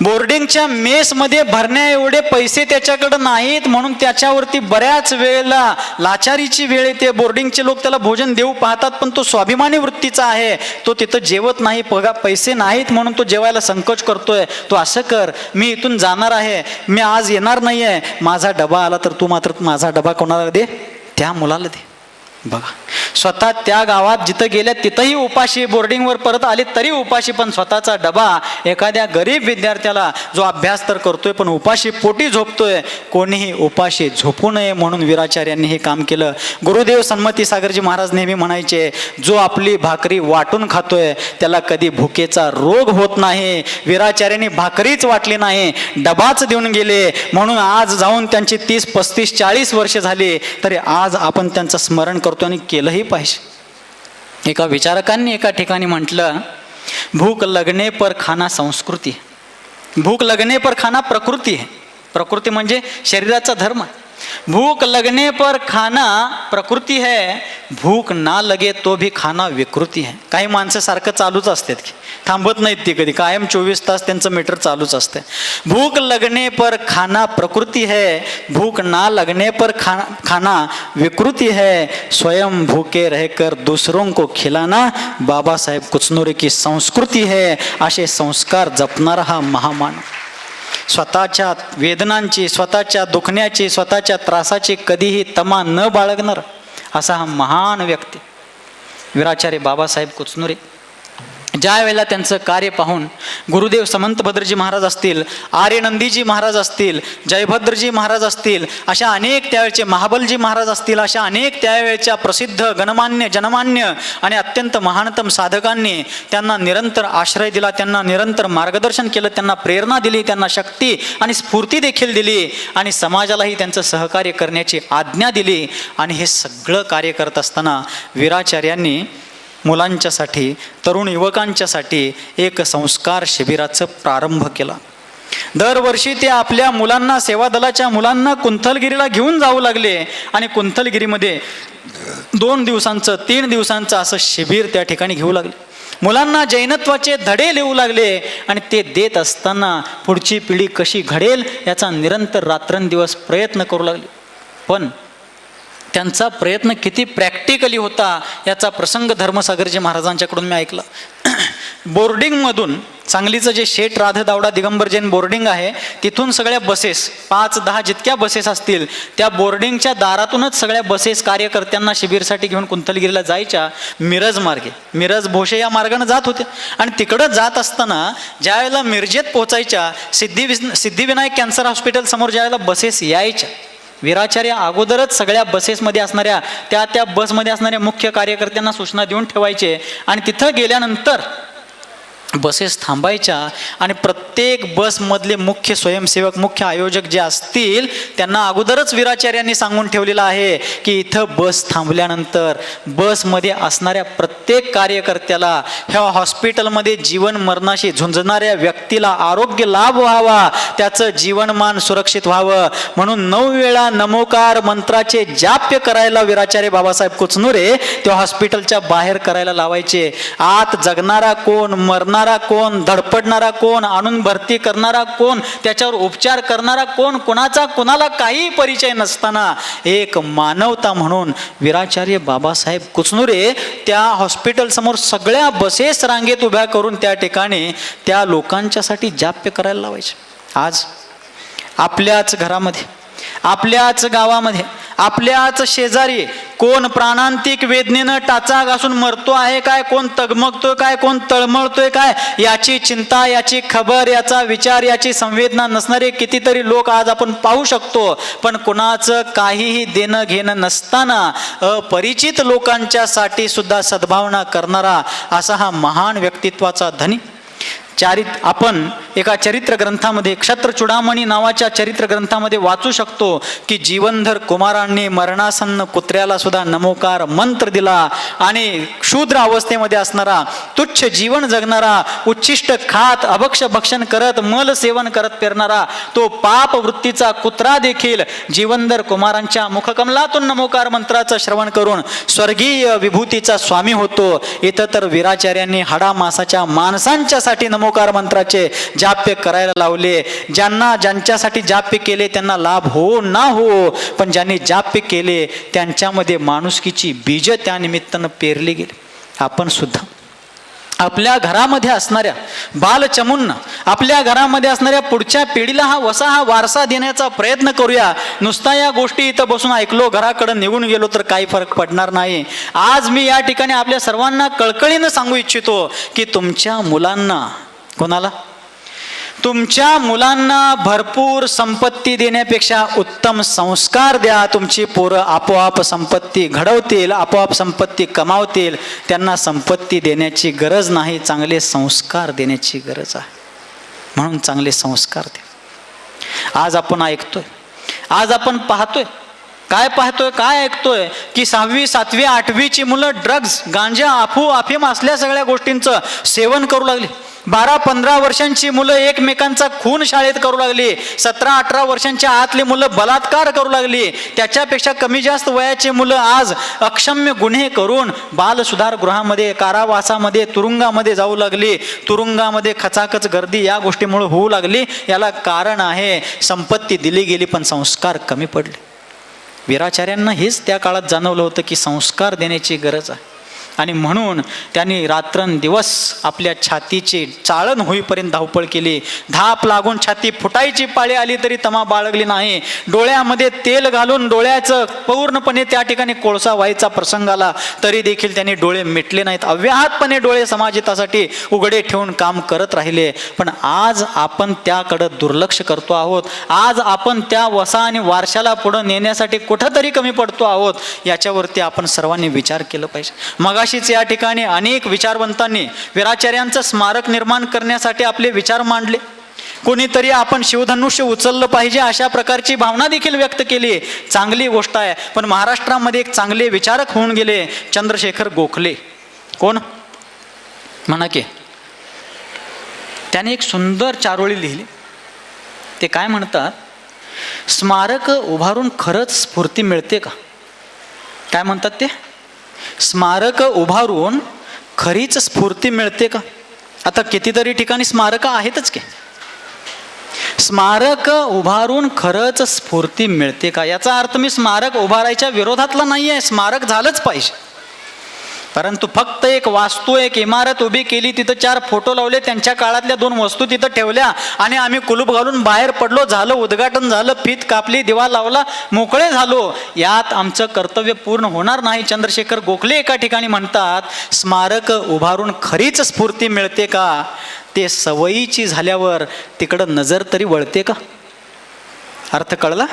S1: बोर्डिंगच्या मेसमध्ये भरण्या एवढे पैसे त्याच्याकडे नाहीत, म्हणून त्याच्यावरती बऱ्याच वेळेला लाचारीची वेळ येते. बोर्डिंगचे लोक त्याला भोजन देऊ पाहतात, पण तो स्वाभिमानी वृत्तीचा आहे, तो तिथं जेवत नाही, पैसे नाहीत म्हणून तो जेवायला संकोच करतोय. तो असं कर, मी इथून जाणार आहे, मी आज येणार नाही आहे, माझा डबा आला तर तू मात्र माझा डबा कोणाला दे, त्या मुलाला दे. बघा, स्वतः त्या गावात जिथं गेल्या तिथंही उपाशी, बोर्डिंगवर परत आले तरी उपाशी, पण स्वतःचा डबा एखाद्या गरीब विद्यार्थ्याला जो अभ्यास तर करतोय पण उपाशी पोटी झोपतोय, कोणीही उपाशी झोपू नये म्हणून वीराचार्यांनी हे काम केलं. गुरुदेव सन्मती सागरजी महाराज नेहमी म्हणायचे, जो आपली भाकरी वाटून खातोय त्याला कधी भुकेचा रोग होत नाही. वीराचार्यांनी भाकरीच वाटली नाही, डबाच देऊन गेले, म्हणून आज जाऊन त्यांची 30, 35, 40 वर्ष झाली तरी आज आपण त्यांचं स्मरण करतो आणि केलंही पाहिजे. एका विचारकांनी एका ठिकाणी म्हटलं, भूक लगने पर खाना संस्कृती है, भूक लगने पर खाना प्रकृती है. प्रकृती म्हणजे शरीराचा धर्म. भूक लगने पर खाना प्रकृती है, भूक ना लगे तो भी खाना विकृती है. काही माणसं सारखं चालूच असतात की थांबत नाहीत, ती कधी कायम 24 तास त्यांचं मीटर चालूच असते. भूक लगने पर खाना प्रकृती है, भूक ना लगने पर खाना विकृती है, स्वयं भूखे रहकर दूसरों को खिलाना बाबासाहेब कुचनुरे की संस्कृती है. असे संस्कार जपणारा हा महामानव, स्वतःच्या वेदनांची, स्वतःच्या दुखण्याची, स्वतःच्या त्रासाची कधीही तमा न बाळगणार असा हा महान व्यक्ती वीराचार्य बाबासाहेब कुचनुरे. ज्या वेळेला त्यांचं कार्य पाहून गुरुदेव समंतभद्रजी महाराज असतील, आर्यनंदीजी महाराज असतील, जयभद्रजी महाराज असतील, अशा अनेक त्यावेळचे महाबलजी महाराज असतील, अशा अनेक त्यावेळच्या प्रसिद्ध गणमान्य जनमान्य आणि अत्यंत महानतम साधकांनी त्यांना निरंतर आश्रय दिला, त्यांना निरंतर मार्गदर्शन केलं, त्यांना प्रेरणा दिली, त्यांना शक्ती आणि स्फूर्ती देखील दिली आणि समाजालाही त्यांचं सहकार्य करण्याची आज्ञा दिली. आणि हे सगळं कार्य करत असताना वीराचार्यांनी मुलांच्यासाठी, तरुण युवकांच्यासाठी एक संस्कार शिबिराचं प्रारंभ केला. दरवर्षी ते आपल्या मुलांना, सेवा दलाच्या मुलांना कुंथलगिरीला घेऊन जाऊ लागले आणि कुंथलगिरीमध्ये 2 दिवसांचं 3 दिवसांचं असं शिबिर त्या ठिकाणी घेऊ लागले. मुलांना जैनत्वाचे धडे लिहू लागले आणि ते देत असताना पुढची पिढी कशी घडेल याचा निरंतर रात्रंदिवस प्रयत्न करू लागले. पण त्यांचा प्रयत्न किती प्रॅक्टिकली होता याचा प्रसंग धर्मसागरजी महाराजांच्याकडून मी ऐकला. बोर्डिंगमधून, सांगलीचं जे शेठ राधदावडा दिगंबर जैन बोर्डिंग आहे, तिथून सगळ्या बसेस 5-10 जितक्या बसेस असतील त्या बोर्डिंगच्या दारातूनच सगळ्या बसेस कार्यकर्त्यांना शिबिरसाठी घेऊन कुंथलगिरीला जायच्या. मिरज मार्गे, मिरज भोसे या मार्गाने जात होत्या आणि तिकडं जात असताना ज्या वेळेला मिरजेत पोहोचायच्या, सिद्धिविनायक कॅन्सर हॉस्पिटल समोर ज्या वेळेला बसेस यायच्या, वीराचार्य अगोदरच सगळ्या बसेसमध्ये असणाऱ्या त्या बसमध्ये असणाऱ्या मुख्य कार्यकर्त्यांना सूचना देऊन ठेवायचे आणि तिथं गेल्यानंतर बसेस थांबायच्या आणि प्रत्येक बसमधले मुख्य स्वयंसेवक, मुख्य आयोजक जे असतील त्यांना अगोदरच वीराचार्यांनी सांगून ठेवलेलं आहे की इथं बस थांबल्यानंतर बसमध्ये असणाऱ्या प्रत्येक कार्यकर्त्याला, ह्या हॉस्पिटलमध्ये जीवन मरणाशी झुंजणाऱ्या व्यक्तीला आरोग्य लाभ व्हावा, त्याचं जीवनमान सुरक्षित व्हावं म्हणून 9 वेळा नमोकार मंत्राचे जाप्य करायला वीराचार्य बाबासाहेब कुचनुरे त्या हॉस्पिटलच्या बाहेर करायला लावायचे. आत जगणारा कोण, मरणारा कोण, धडपडणारा कोण, आणून भरती करणारा कोण, त्याच्यावर उपचार करणारा कोण, कोणाचा कोणाला काही परिचय नसताना एक मानवता म्हणून वीराचार्य बाबासाहेब कुचनुरे त्या हॉस्पिटल समोर सगळ्या बसेस रांगेत उभ्या करून त्या ठिकाणी त्या लोकांच्यासाठी जाप्य करायला लावायचे. आज आपल्याच घरामध्ये, आपल्याच गावामध्ये, आपल्याच शेजारी कोण प्राणांतिक वेदनेनं टाचा घासून मरतो आहे काय, कोण तगमगतोय काय, कोण तळमळतोय काय, याची चिंता, याची खबर, याचा विचार, याची संवेदना नसणारे कितीतरी लोक आज आपण पाहू शकतो. पण कुणाचं काहीही देणं घेणं नसताना अपरिचित लोकांच्यासाठी सुद्धा सद्भावना करणारा असा हा महान व्यक्तित्वाचा धनी आपण एका चरित्र ग्रंथामध्ये, क्षत्रचूडामणी नावाच्या चरित्र ग्रंथामध्ये वाचू शकतो की जीवनधर कुमारांनी मरणासन्न कुत्र्याला सुद्धा नमोकार मंत्र दिला आणि शूद्र अवस्थेमध्ये असणारा, तुच्छ जीवन जगणारा, उच्छिष्ट खात अभक्ष भक्षण करत, मल सेवन करत पेरणारा तो पाप वृत्तीचा कुत्रा देखील जीवनधर कुमारांच्या मुखकमलातून नमोकार मंत्राचं श्रवण करून स्वर्गीय विभूतीचा स्वामी होतो. इथं तर वीराचार्यांनी हाडामासाच्या माणसांच्यासाठी नमोकार मंत्राचे जाप्य करायला लावले. ज्यांच्यासाठी जाप्य केले त्यांना लाभ हो ना हो, पण ज्यांनी जाप्य केले त्यांच्यामध्ये माणुसकीची बीज त्या निमित्तानं पेरली गेली. आपण सुद्धा आपल्या घरामध्ये असणाऱ्या बालचमूंना, आपल्या घरामध्ये असणाऱ्या पुढच्या पिढीला हा वारसा देण्याचा प्रयत्न करूया. नुसता या गोष्टी इथं बसून ऐकलो, घराकडे निघून गेलो तर काही फरक पडणार नाही. आज मी या ठिकाणी आपल्या सर्वांना कळकळीनं सांगू इच्छितो की तुमच्या मुलांना, कोणाला, तुमच्या मुलांना भरपूर संपत्ती देण्यापेक्षा उत्तम संस्कार द्या. तुमची पोरं आपोआप संपत्ती घडवतील, आपोआप संपत्ती कमावतील. त्यांना संपत्ती देण्याची गरज नाही, चांगले संस्कार देण्याची गरज आहे. म्हणून चांगले संस्कार द्या. आज आपण ऐकतोय, आज आपण पाहतोय, काय ऐकतोय की 6वी 7वी 8वीची मुलं ड्रग्ज, गांजा, अफीम असल्या सगळ्या गोष्टींचं सेवन करू लागली. 12-15 वर्षांची मुलं एकमेकांचा खून शाळेत करू लागली. 17-18 वर्षांच्या आतली मुलं बलात्कार करू लागली. त्याच्यापेक्षा कमी जास्त वयाची मुलं आज अक्षम्य गुन्हे करून बाल सुधार गृहामध्ये, कारावासामध्ये, तुरुंगामध्ये जाऊ लागली. तुरुंगामध्ये खचाखच गर्दी या गोष्टीमुळे होऊ लागली. याला कारण आहे संपत्ती दिली गेली पण संस्कार कमी पडले. वीराचार्यांना हेच त्या काळात जाणवलं होतं की संस्कार देण्याची गरज आहे. आणि म्हणून त्यांनी रात्रंदिवस आपल्या छातीची चाळण होईपर्यंत धावपळ केली. धाप लागून छाती फुटायची पाळी आली तरी तमा बाळगली नाही. डोळ्यामध्ये तेल घालून डोळ्याचं पूर्णपणे त्या ठिकाणी कोळसा व्हायचा प्रसंग आला तरी देखील त्यांनी डोळे मिटले नाहीत. अव्याहतपणे डोळे समाजहितासाठी उघडे ठेवून काम करत राहिले. पण आज आपण त्याकडं दुर्लक्ष करतो आहोत. आज आपण त्या वसा आणि वारशाला पुढं नेण्यासाठी कुठंतरी कमी पडतो आहोत. याच्यावरती आपण सर्वांनी विचार केला पाहिजे. मगाशीच या ठिकाणी अनेक विचारवंतांनी वीराचार्यांचं स्मारक निर्माण करण्यासाठी आपले विचार मांडले. कोणीतरी आपण शिवधनुष्य उचललं पाहिजे अशा प्रकारची भावना देखील व्यक्त केली. चांगली गोष्ट आहे. पण महाराष्ट्रामध्ये एक चांगले विचारक होऊन गेले, चंद्रशेखर गोखले. कोण म्हणा की, त्याने एक सुंदर चारोळी लिहिली. ते काय म्हणतात, स्मारक उभारून खरंच स्फूर्ती मिळते का? काय म्हणतात ते, स्मारक उभारून खरीच स्फूर्ती मिळते का? आता कितीतरी ठिकाणी स्मारक आहेतच की. स्मारक उभारून खरंच स्फूर्ती मिळते का? याचा अर्थ मी स्मारक उभारायच्या विरोधातला नाही आहे. स्मारक झालंच पाहिजे. परंतु फक्त एक वास्तू, एक इमारत उभी केली, तिथं 4 फोटो लावले, त्यांच्या काळातल्या 2 वस्तू तिथं ठेवल्या आणि आम्ही कुलूप घालून बाहेर पडलो, झालं उद्घाटन झालं, फीत कापली, दिवा लावला, मोकळे झालो, यात आमचं कर्तव्य पूर्ण होणार नाही. चंद्रशेखर गोखले एका ठिकाणी म्हणतात, स्मारक उभारून खरीच स्फूर्ती मिळते का? ते सवयीची झाल्यावर तिकडं नजर तरी वळते का? अर्थ कळला?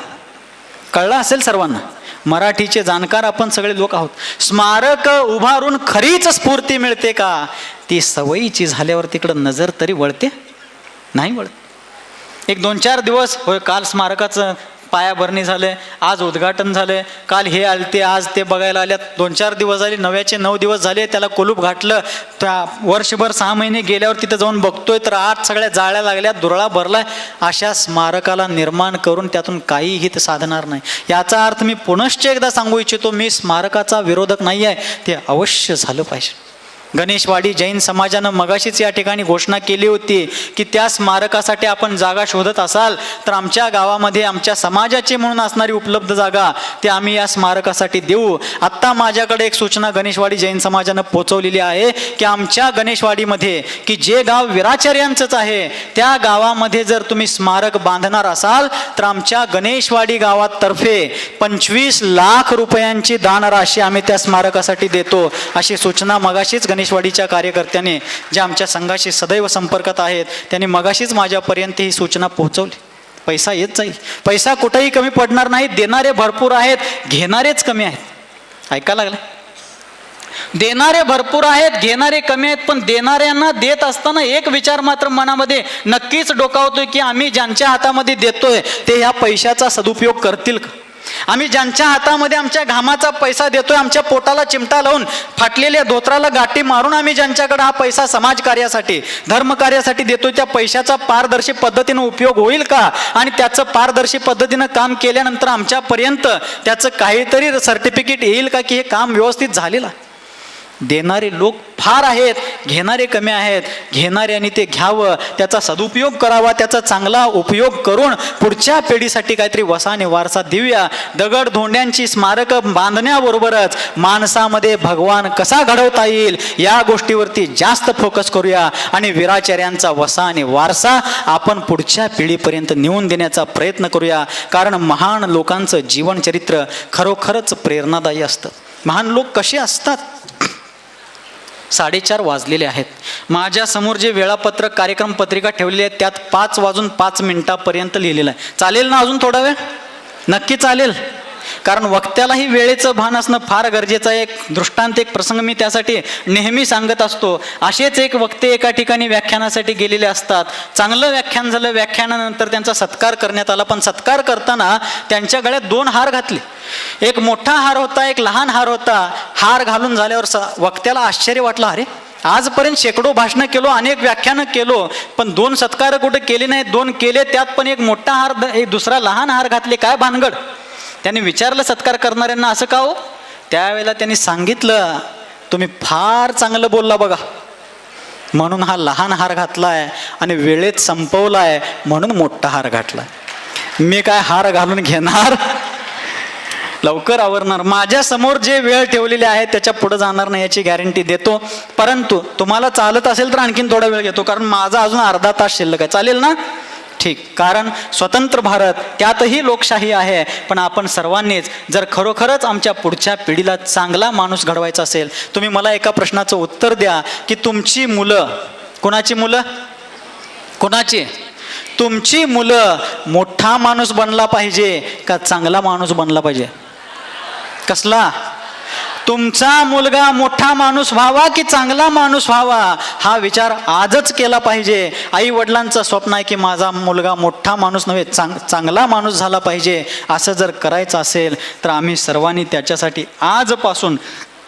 S1: कळला असेल सर्वांना. मराठीचे जाणकार आपण सगळे लोक आहोत. स्मारक उभारून खरीच स्फूर्ती मिळते का? ती सवयीची झाल्यावर तिकडं नजर तरी वळते? नाही वळत. एक 2-4 दिवस होय, काल स्मारकाचं पायाभरणी झाले, आज उद्घाटन झाले, काल हे आलते, आज ते बघायला आल्यात, 2-4 दिवस झाले, 9 दिवस झाले, त्याला कुलूप घातलं. त्या वर्षभर 6 महिने गेल्यावर तिथं जाऊन बघतोय तर आत सगळ्या जाळ्या लागल्या, दुरळा भरलाय. अशा स्मारकाला निर्माण करून त्यातून काही हित साधणार नाही. याचा अर्थ मी पुनश्च एकदा सांगू इच्छितो, मी स्मारकाचा विरोधक नाही आहे. ते अवश्य झालं पाहिजे. गणेशवाडी जैन समाजानं मगाशीच या ठिकाणी घोषणा केली होती की त्या स्मारकासाठी आपण जागा शोधत असाल तर आमच्या गावामध्ये आमच्या समाजाची म्हणून असणारी उपलब्ध जागा ती आम्ही या स्मारकासाठी देऊ. आत्ता माझ्याकडे एक सूचना गणेशवाडी जैन समाजानं पोचवलेली आहे की आमच्या गणेशवाडीमध्ये, की जे गाव वीराचार्यांचंच आहे, त्या गावामध्ये जर तुम्ही स्मारक बांधणार असाल तर आमच्या गणेशवाडी गावातर्फे 25 लाख रुपयांची दानराशी आम्ही त्या स्मारकासाठी देतो, अशी सूचना मगाशीच गणेशवाडीच्या कार्यकर्त्याने, जे आमच्या संघाशी सदैव संपर्कात आहेत, त्यांनी मगाशीच माझ्यापर्यंत ही सूचना पोहोचवली. पैसा येत जाईल, पैसा कुठेही कमी पडणार नाही. देणारे भरपूर आहेत, घेणारेच कमी आहेत. ऐका लागलं, देणारे भरपूर आहेत, घेणारे कमी आहेत. पण देणाऱ्यांना देत असताना एक विचार मात्र मनामध्ये नक्कीच डोकावतोय की आम्ही ज्यांच्या हातामध्ये देतोय ते ह्या पैशाचा सदुपयोग करतील का? आम्ही ज्यांच्या हातामध्ये आमच्या घामाचा पैसा देतोय, आमच्या पोटाला चिमटा लावून, फाटलेल्या धोत्राला गाठी मारून आम्ही ज्यांच्याकडे हा पैसा समाजकार्यासाठी, धर्मकार्यासाठी देतोय, त्या पैशाचा पारदर्शी पद्धतीनं उपयोग होईल का? आणि त्याचं पारदर्शी पद्धतीनं काम केल्यानंतर आमच्यापर्यंत त्याचं काहीतरी सर्टिफिकेट येईल का की हे काम व्यवस्थित झालेलं आहे? देणारे लोक फार आहेत, घेणारे कमी आहेत. घेणाऱ्यांनी ते घ्यावं, त्याचा सदुपयोग करावा, त्याचा चांगला उपयोग करून पुढच्या पिढीसाठी काहीतरी वसा आणि वारसा देऊया. दगड धोंड्यांची स्मारकं बांधण्याबरोबरच माणसामध्ये भगवान कसा घडवता येईल या गोष्टीवरती जास्त फोकस करूया आणि वीराचार्यांचा वसा आणि वारसा आपण पुढच्या पिढीपर्यंत नेऊन देण्याचा प्रयत्न करूया. कारण महान लोकांचं जीवनचरित्र खरोखरच प्रेरणादायी असतं. महान लोक कसे असतात? 4:30 वाजलेले आहेत. माझ्या समोर जे वेळापत्रक कार्यक्रम पत्रिका ठेवलेली आहे त्यात 5:05 लिहिलेलं आहे. चालेल ना अजून थोडा वेळ? नक्की चालेल. कारण वक्त्यालाही वेळेचं भान असणं फार गरजेचं आहे. एक दृष्टांत, एक प्रसंग मी त्यासाठी नेहमी सांगत असतो. असेच एक वक्ते एका ठिकाणी व्याख्यानासाठी गेलेले असतात. चांगलं व्याख्यान झालं, व्याख्यानानंतर त्यांचा सत्कार करण्यात आला. पण सत्कार करताना त्यांच्या गळ्यात 2 हार घातले. एक मोठा हार होता, एक लहान हार होता. हार घालून झाल्यावर वक्त्याला आश्चर्य वाटलं, अरे आजपर्यंत शेकडो भाषणं केलो, अनेक व्याख्यानं केलो, पण 2 सत्कार कुठे केले नाहीत. 2 केले, त्यात पण एक मोठा हार, एक दुसरा लहान हार घातले, काय भानगड? त्यांनी विचारलं सत्कार करणाऱ्यांना, असं का हो? त्यावेळेला त्यांनी सांगितलं, तुम्ही फार चांगलं बोलला बघा, म्हणून हा लहान हार घातलाय, आणि वेळेत संपवलाय म्हणून मोठा हार घातलाय. मी काय हार घालून घेणार? लवकर आवरणार. माझ्या समोर जे वेळ ठेवलेली आहे त्याच्या पुढे जाणार नाही याची गॅरंटी देतो. परंतु तुम्हाला चालत असेल तर आणखीन थोडा वेळ घेतो, कारण माझा अजून अर्धा तास शिल्लक आहे. चालेल ना? ठीक. कारण स्वतंत्र भारत, त्यातही लोकशाही आहे. पण आपण सर्वांनीच जर खरोखरच आमच्या पुढच्या पिढीला चांगला माणूस घडवायचा असेल, तुम्ही मला एका प्रश्नाचं उत्तर द्या की तुमची मुलं, कोणाची मुलं, कोणाची, तुमची मुलं मोठा माणूस बनला पाहिजे का चांगला माणूस बनला पाहिजे? कसला? तुमचा मुलगा मोठा माणूस व्हावा की चांगला माणूस व्हावा, हा विचार आजच केला पाहिजे. आई वडिलांचं स्वप्न आहे की माझा मुलगा मोठा माणूस नव्हे, चांगला माणूस झाला पाहिजे. असं जर करायचं असेल तर आम्ही सर्वांनी त्याच्यासाठी आजपासून,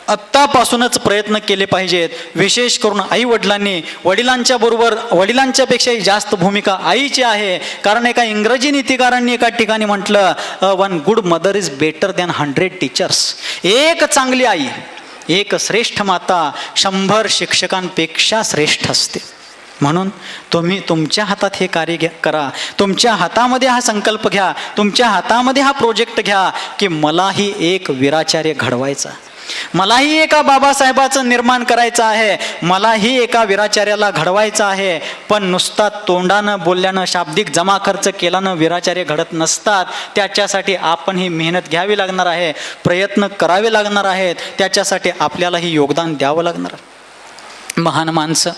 S1: आत्तापासूनच प्रयत्न केले पाहिजेत. विशेष करून आई वडिलांनी, वडिलांच्या बरोबर, वडिलांच्यापेक्षाही जास्त भूमिका आईची आहे. कारण एका इंग्रजी नीतिकारांनी एका ठिकाणी म्हटलं, one good mother is better than 100 teachers. एक चांगली आई, एक श्रेष्ठ माता 100 शिक्षकांपेक्षा श्रेष्ठ असते. म्हणून तुम्ही तुमच्या हातात हे कार्य करा, तुमच्या हातामध्ये हा संकल्प घ्या, तुमच्या हातामध्ये हा प्रोजेक्ट घ्या की मलाही एक वीराचार्य घडवायचा, मलाही एका बाबासाहेबाचं निर्माण करायचं आहे, मलाही एका वीराचार्याला घडवायचं आहे. पण नुसता तोंडानं बोलल्यानं, शाब्दिक जमा खर्च केल्यानं वीराचार्य घडत नसतात. त्याच्यासाठी आपण ही मेहनत घ्यावी लागणार आहे, प्रयत्न करावे लागणार आहेत, त्याच्यासाठी आपल्यालाही योगदान द्यावं लागणार आहे. महान माणसं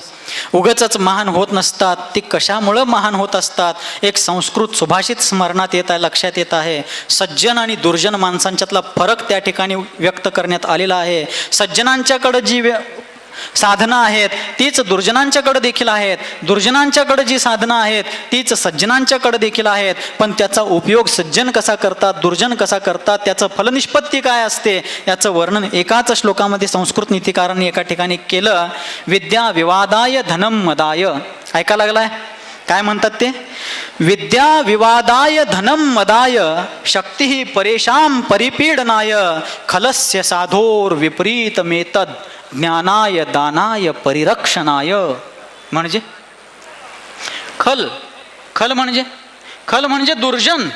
S1: उगाचच महान होत नसतात, ती कशामुळं महान होत असतात? एक संस्कृत सुभाषित स्मरणात येत आहे, लक्षात येत आहे. सज्जन आणि दुर्जन माणसांच्यातला फरक त्या ठिकाणी व्यक्त करण्यात आलेला आहे. सज्जनांच्याकडं जी साधना आहेत तीच दुर्जनांच्याकडे देखील आहेत, दुर्जनांच्याकडे जी साधना आहेत तीच सज्जनांच्याकडे देखील आहेत. पण त्याचा उपयोग सज्जन कसा करतात, दुर्जन कसा करतात, त्याचं फलनिष्पत्ती काय असते, याचं वर्णन एकाच श्लोकामध्ये संस्कृत नीतिकारांनी एका ठिकाणी केलं. विद्या विवादाय धनम मदाय. ऐका लागलाय काय म्हणतात ते? विद्या विवादाय धनम मदाय शक्ती परेशान परिपीडनाय खलस्य साधोर विपरीत मेतद ज्ञानाय दानाय परिरक्षणाय. म्हणजे खल, खल म्हणजे दुर्जन,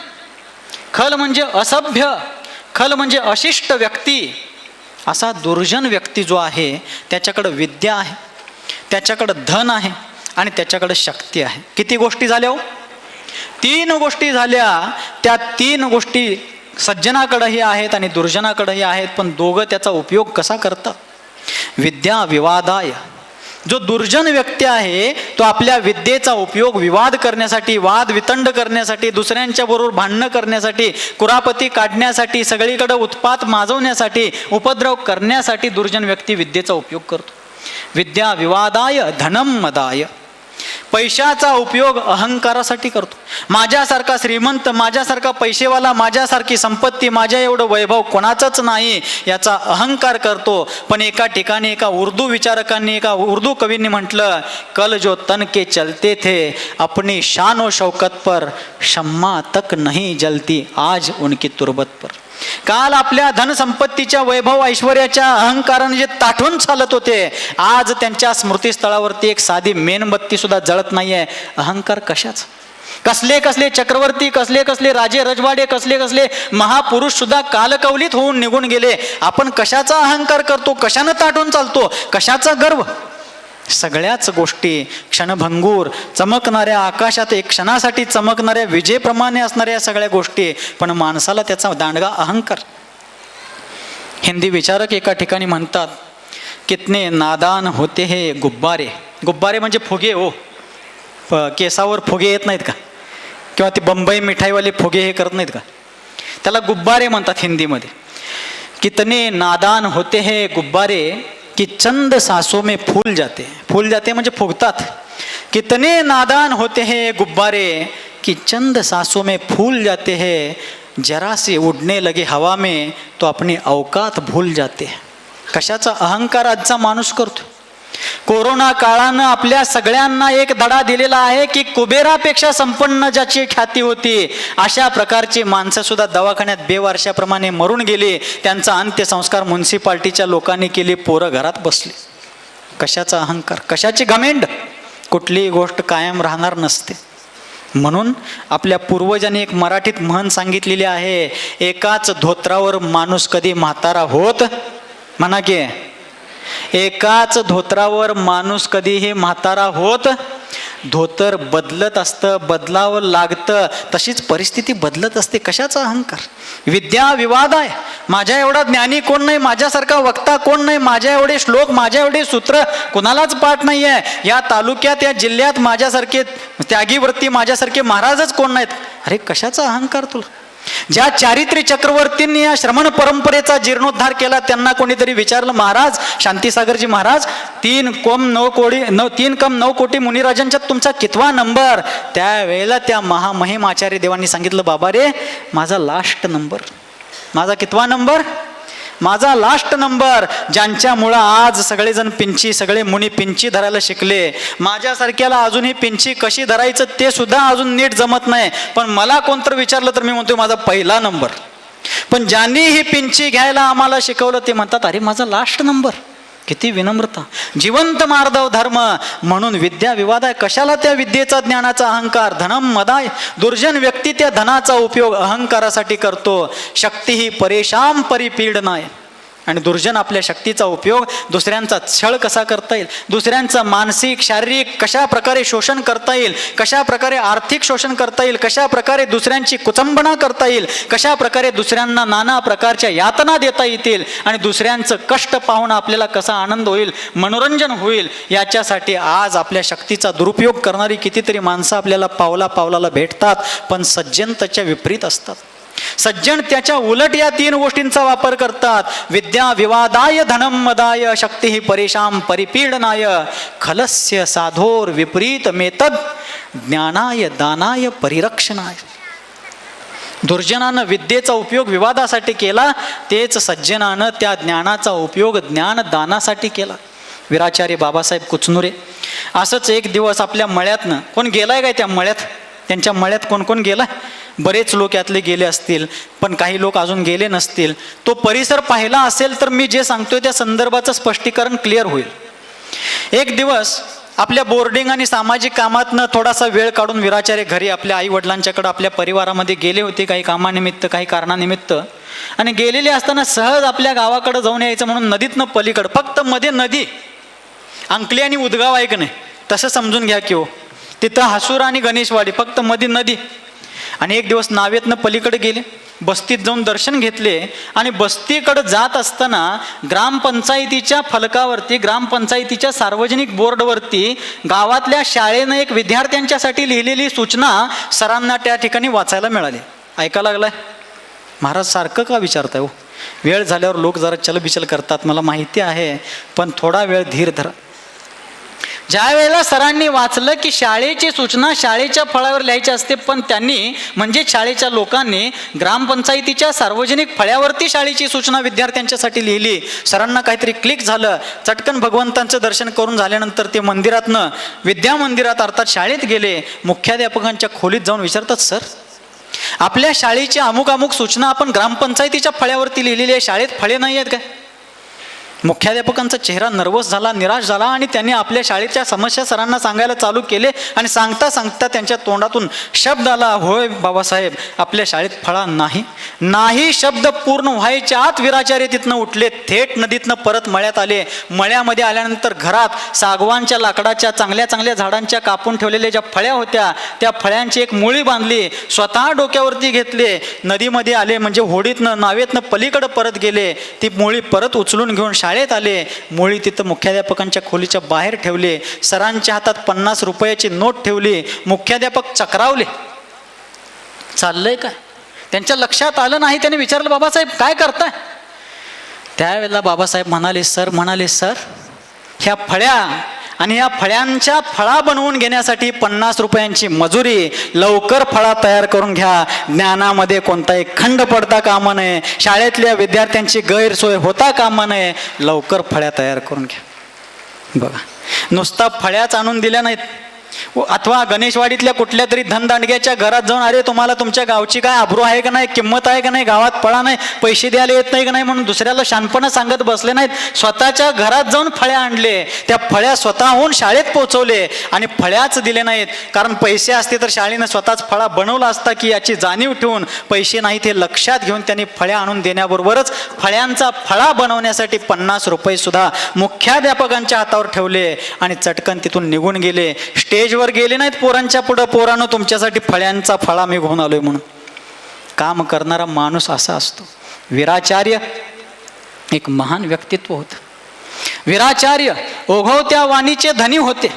S1: खल म्हणजे असभ्य, खल म्हणजे अशिष्ट व्यक्ती. असा दुर्जन व्यक्ती जो आहे त्याच्याकडं विद्या आहे, त्याच्याकडं धन आहे आणि त्याच्याकडे शक्ती आहे. किती गोष्टी झाल्या हो? 3 गोष्टी झाल्या. त्या 3 गोष्टी सज्जनाकडेही आहेत आणि दुर्जनाकडेही आहेत. पण दोघं त्याचा उपयोग कसा करतात? विद्या विवादाय. जो दुर्जन व्यक्ती आहे तो आपल्या विद्येचा उपयोग विवाद करण्यासाठी, वाद वितंड करण्यासाठी, दुसऱ्यांच्या बरोबर भांडणं करण्यासाठी, कुरापती काढण्यासाठी, सगळीकडे उत्पात माजवण्यासाठी, उपद्रव करण्यासाठी दुर्जन व्यक्ती विद्येचा उपयोग करतो. विद्या विवादाय धनम मदाय. पैशाचा उपयोग अहंकारासाठी करतो. माझ्यासारखा श्रीमंत, माझ्यासारखा पैसेवाला, माझ्यासारखी संपत्ती, माझ्या एवढं वैभव कोणाचंच नाही याचा अहंकार करतो. पण एका ठिकाणी एका उर्दू विचारकांनी, एका उर्दू कवींनी म्हटलं, कल जो तन के चलते थे अपनी शान व शौकत पर शम्मा तक नहीं जलती आज उनकी तुरबत पर. काल आपल्या धनसंपत्तीच्या वैभव ऐश्वर्याच्या अहंकाराने जे ताठून चालत होते, आज त्यांच्या स्मृतीस्थळावरती एक साधी मेणबत्ती सुद्धा जळत नाहीये. अहंकार कशाच? कसले कसले चक्रवर्ती, कसले कसले राजे रजवाडे, कसले कसले महापुरुष सुद्धा कालकवलीत होऊन निघून गेले. आपण कशाचा अहंकार करतो, कशानं ताठून चालतो, कशाचा गर्व? सगळ्याच गोष्टी क्षणभंगूर, चमकणाऱ्या आकाशात एक क्षणासाठी चमकणाऱ्या विजेप्रमाणे असणाऱ्या सगळ्या गोष्टी, पण माणसाला त्याचा दांडगा अहंकार. हिंदी विचारक एका ठिकाणी म्हणतात, कितने नादान होते हे गुब्बारे. गुब्बारे म्हणजे फुगे हो, केसावर फुगे येत नाहीत का, किंवा ते बंबई मिठाईवाले फुगे हे करत नाहीत का, त्याला गुब्बारे म्हणतात हिंदीमध्ये. कितने नादान होते हे गुब्बारे कि चंद सांसों में फूल जाते. फूल जाते म्हणजे फुगतात. कितने नादान होते हैं गुब्बारे कि चंद सांसों में फूल जाते हैं, जरा से उड़ने लगे हवा में तो अपनी औकात भूल जाते. कशाचा अहंकार आजचा माणूस करतो? कोरोना काळानं आपल्या सगळ्यांना एक धडा दिलेला आहे की कुबेरापेक्षा संपन्न ज्याची ख्याती होती, अशा प्रकारची माणसं सुद्धा दवाखान्यात बेवारशाप्रमाणे मरून गेली. त्यांचा अंत्यसंस्कार म्युन्सिपाल्टीच्या लोकांनी केली, पोरं घरात बसली. कशाचा अहंकार, कशाची घमेंड? कुठलीही गोष्ट कायम राहणार नसते. म्हणून आपल्या पूर्वजांनी एक मराठीत म्हण सांगितलेली आहे, एकाच धोत्रावर माणूस कधी म्हातारा होत, म्हणा की एकाच धोत्रावर माणूस कधीही म्हातारा होत. धोतर बदलत असतं, बदलावं लागतं, तशीच परिस्थिती बदलत असते. कशाचा अहंकार? विद्या विवाद आहे, माझ्या एवढा ज्ञानी कोण नाही, माझ्यासारखा वक्ता कोण नाही, माझ्या एवढे श्लोक, माझ्या एवढे सूत्र कुणालाच पाठ नाही आहे, या तालुक्यात या जिल्ह्यात माझ्यासारखे त्यागीवरती माझ्यासारखे महाराजच कोण नाहीत. अरे कशाचा अहंकार तुला? ज्या चारित्र्य चक्रवर्तींनी या श्रमण परंपरेचा जीर्णोद्धार केला त्यांना कोणीतरी विचारलं, महाराज शांतीसागरजी महाराज, 3 कम 9 कोटी मुनिराजांच्यात तुमचा कितवा नंबर? त्यावेळेला त्या महामहिम आचार्य देवांनी सांगितलं, बाबा रे माझा लास्ट नंबर. माझा कितवा नंबर? माझा लास्ट नंबर. ज्यांच्यामुळं आज सगळेजण पिंची, सगळे मुनी पिंची धरायला शिकले. माझ्यासारख्याला अजूनही पिंची कशी धरायचं ते सुद्धा अजून नीट जमत नाही, पण मला कोणतं विचारलं तर मी म्हणतो माझा पहिला नंबर. पण ज्यांनी ही पिंची घ्यायला आम्हाला शिकवलं ते म्हणतात अरे माझा लास्ट नंबर. किती विनम्रता, जिवंत मार्दव धर्म. म्हणून विद्या विवाद आहे. कशाला त्या विद्येचा ज्ञानाचा अहंकार? धनम मदाय. दुर्जन व्यक्ती त्या धनाचा उपयोग अहंकारासाठी करतो. शक्ती ही परेशान परिपीडनाय. आणि दुर्जन आपल्या शक्तीचा उपयोग दुसऱ्यांचा छळ कसा करता येईल, दुसऱ्यांचं मानसिक शारीरिक कशा प्रकारे शोषण करता येईल, कशा प्रकारे आर्थिक शोषण करता येईल, कशा प्रकारे दुसऱ्यांची कुचंबना करता येईल, कशा प्रकारे दुसऱ्यांना नाना प्रकारच्या यातना देता येतील आणि दुसऱ्यांचं कष्ट पाहून आपल्याला कसा आनंद होईल, मनोरंजन होईल, याच्यासाठी आज आपल्या शक्तीचा दुरुपयोग करणारी कितीतरी माणसं आपल्याला पावला पावलाला भेटतात. पण सज्जन त्याच्या विपरीत असतात. सज्जन त्याच्या उलट या 3 गोष्टींचा वापर करतात. विद्या विवादाय धनम मदाय शक्ती ही परेशान परिपीडनाय खलस्य साधोर विपरीत मेतद ज्ञानाय दानाय परिरक्षणाय. दुर्जनानं विद्येचा उपयोग विवादासाठी केला, तेच सज्जनानं त्या ज्ञानाचा उपयोग ज्ञानदानासाठी केला. वीराचार्य बाबासाहेब कुचनुरे असंच एक दिवस आपल्या मळ्यातनं, कोण गेलाय काय त्या मळ्यात? त्यांच्या मळ्यात कोण कोण गेला? बरेच लोक यातले गेले असतील, पण काही लोक अजून गेले नसतील. तो परिसर पाहिला असेल तर मी जे सांगतोय त्या संदर्भाचं स्पष्टीकरण क्लिअर होईल. एक दिवस आपल्या बोर्डिंग आणि सामाजिक कामातनं थोडासा वेळ काढून वीराचार्य घरी आपल्या आई वडिलांच्याकडं आपल्या परिवारामध्ये गेले होते, काही कामानिमित्त काही कारणानिमित्त. आणि गेलेले असताना सहज आपल्या गावाकडं जाऊन यायचं म्हणून नदीतनं पलीकडं, फक्त मध्ये नदी, अंकली आणि उदगाव आहे का नाही तसं समजून घ्या की हो, तिथं हसूर आणि गणेशवाडी, फक्त मध्ये नदी. आणि एक दिवस नावेतनं पलीकडे गेले, बस्तीत जाऊन दर्शन घेतले. आणि बस्तीकडे जात असताना ग्रामपंचायतीच्या फलकावरती, ग्रामपंचायतीच्या सार्वजनिक बोर्डवरती गावातल्या शाळेनं एक विद्यार्थ्यांच्यासाठी लिहिलेली सूचना सरांना त्या ठिकाणी वाचायला मिळाली. ऐका लागलाय? महाराज सारखं का विचारताय हो? वेळ झाल्यावर लोक जरा चलबिचल करतात, मला माहिती आहे, पण थोडा वेळ धीर धरा. ज्या वेळेला सरांनी वाचलं की शाळेची सूचना शाळेच्या फळ्यावर लिहायची असते, पण त्यांनी म्हणजे शाळेच्या लोकांनी ग्रामपंचायतीच्या सार्वजनिक फळ्यावरती शाळेची सूचना विद्यार्थ्यांच्यासाठी लिहिली. सरांना काहीतरी क्लिक झालं. चटकन भगवंतांचं दर्शन करून झाल्यानंतर ते मंदिरातनं विद्या मंदिरात अर्थात शाळेत गेले. मुख्याध्यापकांच्या खोलीत जाऊन विचारतात, सर आपल्या शाळेची अमुक अमुक सूचना आपण ग्रामपंचायतीच्या फळ्यावरती लिहिलेली आहे, शाळेत फळे नाही आहेत काय? मुख्याध्यापकांचा चेहरा नर्वस झाला, निराश झाला आणि त्यांनी आपल्या शाळेच्या समस्या सरांना सांगायला चालू केले. आणि सांगता सांगता त्यांच्या तोंडातून शब्द आला, होय बाबासाहेब आपल्या शाळेत फळा नाही. नाही शब्द पूर्ण व्हायच्या आत वीराचार्य तिथनं उठले, थेट नदीतनं परत मळ्यात आले. मळ्यामध्ये आल्यानंतर घरात सागवानच्या लाकडाच्या चांगल्या चांगल्या झाडांच्या कापून ठेवलेल्या ज्या फळ्या होत्या त्या फळ्यांची एक मुळी बांधली, स्वतः डोक्यावरती घेतले, नदीमध्ये आले म्हणजे होडीतनं नावेतनं पलीकडे परत गेले. ती मुळी परत उचलून घेऊन शाळेत आले. मुळी तिथं मुख्याध्यापकांच्या खोलीच्या बाहेर ठेवले. सरांच्या हातात 50 रुपयाची नोट ठेवली. मुख्याध्यापक चक्रावले, चाललंय काय? त्यांच्या लक्षात आलं नाही. त्याने विचारलं, बाबासाहेब काय करताय? त्यावेळेला बाबासाहेब म्हणाले, सर ह्या फळ्या आणि या फळ्यांच्या फळा बनवून घेण्यासाठी 50 रुपयांची मजुरी, लवकर फळा तयार करून घ्या. ज्ञानामध्ये कोणताही खंड पडता कामा नये, शाळेतल्या विद्यार्थ्यांची गैरसोय होता कामा नये, लवकर फळ्या तयार करून घ्या. बघा, नुसता फळ्याच आणून दिल्या नाहीत, अथवा गणेशवाडीतल्या कुठल्या तरी धनदांडग्याच्या घरात जाऊन, अरे तुम्हाला तुमच्या गावची काय आबरू आहे का नाही, किंमत आहे का नाही, गावात पळा नाही, पैसे द्यायला येत नाही का नाही म्हणून दुसऱ्याला शानपणा सांगत बसले नाहीत. स्वतःच्या घरात जाऊन फळ्या आणले, त्या फळ्या स्वतःहून शाळेत पोहोचवले आणि फळ्याच दिले नाहीत. कारण पैसे असते तर शाळेनं स्वतःच फळा बनवला असता की याची जाणीव ठेवून, पैसे नाहीत हे लक्षात घेऊन त्यांनी फळ्या आणून देण्याबरोबरच फळ्यांचा फळा बनवण्यासाठी 50 रुपये सुद्धा मुख्याध्यापकांच्या हातावर ठेवले आणि चटकन तिथून निघून गेले. स्टेजवर गेले नाहीत पोरांच्या पुढं, पोरांनो तुमच्यासाठी फळ्यांचा फळा मी घेऊन आलोय म्हणून. काम करणारा माणूस असा असतो. वीराचार्य एक महान व्यक्तित्व होतं. वीराचार्य ओघवत्या वाणीचे धनी होते,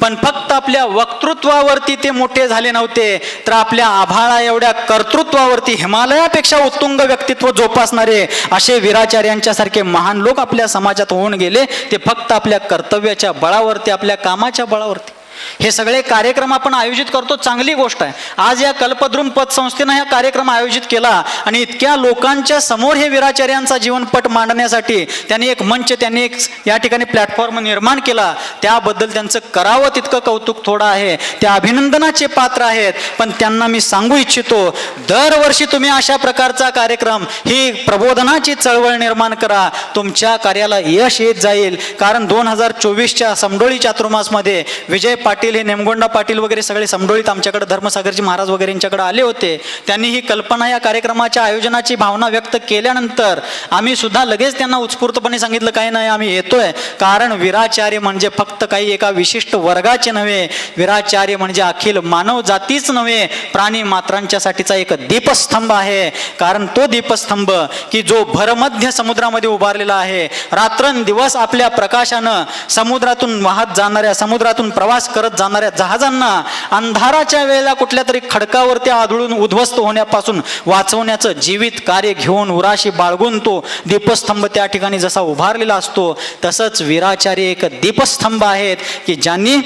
S1: पण फक्त आपल्या वक्तृत्वावरती ते मोठे झाले नव्हते, तर आपल्या आभाळा एवढ्या कर्तृत्वावरती हिमालयापेक्षा उत्तुंग व्यक्तित्व जोपासणारे असे वीराचार्यांच्या सारखे महान लोक आपल्या समाजात होऊन गेले. ते फक्त आपल्या कर्तव्याच्या बळावरती, आपल्या कामाच्या बळावरती. हे सगळे कार्यक्रम आपण आयोजित करतो, चांगली गोष्ट आहे. आज या कल्पद्रुम पतसंस्थेनं हा कार्यक्रम आयोजित केला आणि इतक्या लोकांच्या समोर हे वीराचार्यांचा जीवनपट मांडण्यासाठी त्यांनी एक मंच, त्यांनी एक या ठिकाणी प्लॅटफॉर्म निर्माण केला. त्याबद्दल त्यांचं करावं तितकं कौतुक थोडं आहे, ते अभिनंदनाचे पात्र आहेत. पण त्यांना मी सांगू इच्छितो, दरवर्षी तुम्ही अशा प्रकारचा कार्यक्रम, ही प्रबोधनाची चळवळ निर्माण करा, तुमच्या कार्याला यश येत जाईल. कारण 2024च्या समडोळी चातुर्मासमध्ये विजय पाटील, हे नेमगोंडा पाटील वगैरे सगळे समडोळीत आमच्याकडे धर्मसागरजी महाराज वगैरे यांच्याकडे आले होते. त्यांनी ही कल्पना, या कार्यक्रमाच्या आयोजनाची भावना व्यक्त केल्यानंतर आम्ही सुद्धा लगेच त्यांना उत्स्फूर्तपणे सांगितलं, काही नाही आम्ही येतोय. कारण वीराचार्य म्हणजे फक्त काही एका विशिष्ट वर्गाचे नव्हे, वीराचार्य म्हणजे अखिल मानव जातीच नव्हे, प्राणी मात्रांच्यासाठीचा एक दीपस्तंभ आहे. कारण तो दीपस्तंभ की जो भरमध्य समुद्रामध्ये उभारलेला आहे, रात्रंदिवस आपल्या प्रकाशानं समुद्रातून वाहत जाणाऱ्या, समुद्रातून प्रवास करत जाणाऱ्या जहाजांना अंधाराच्या वेळेला कुठल्या तरी खडकावरती आदळून उद्ध्वस्त होण्यापासून वाचवण्याचं जीवित कार्य घेऊन, उराशी बाळगून तो दीपस्तंभ त्या ठिकाणी जसा उभारलेला असतो, तसंच वीराचार्य एक दीपस्तंभ आहेत की ज्यांनी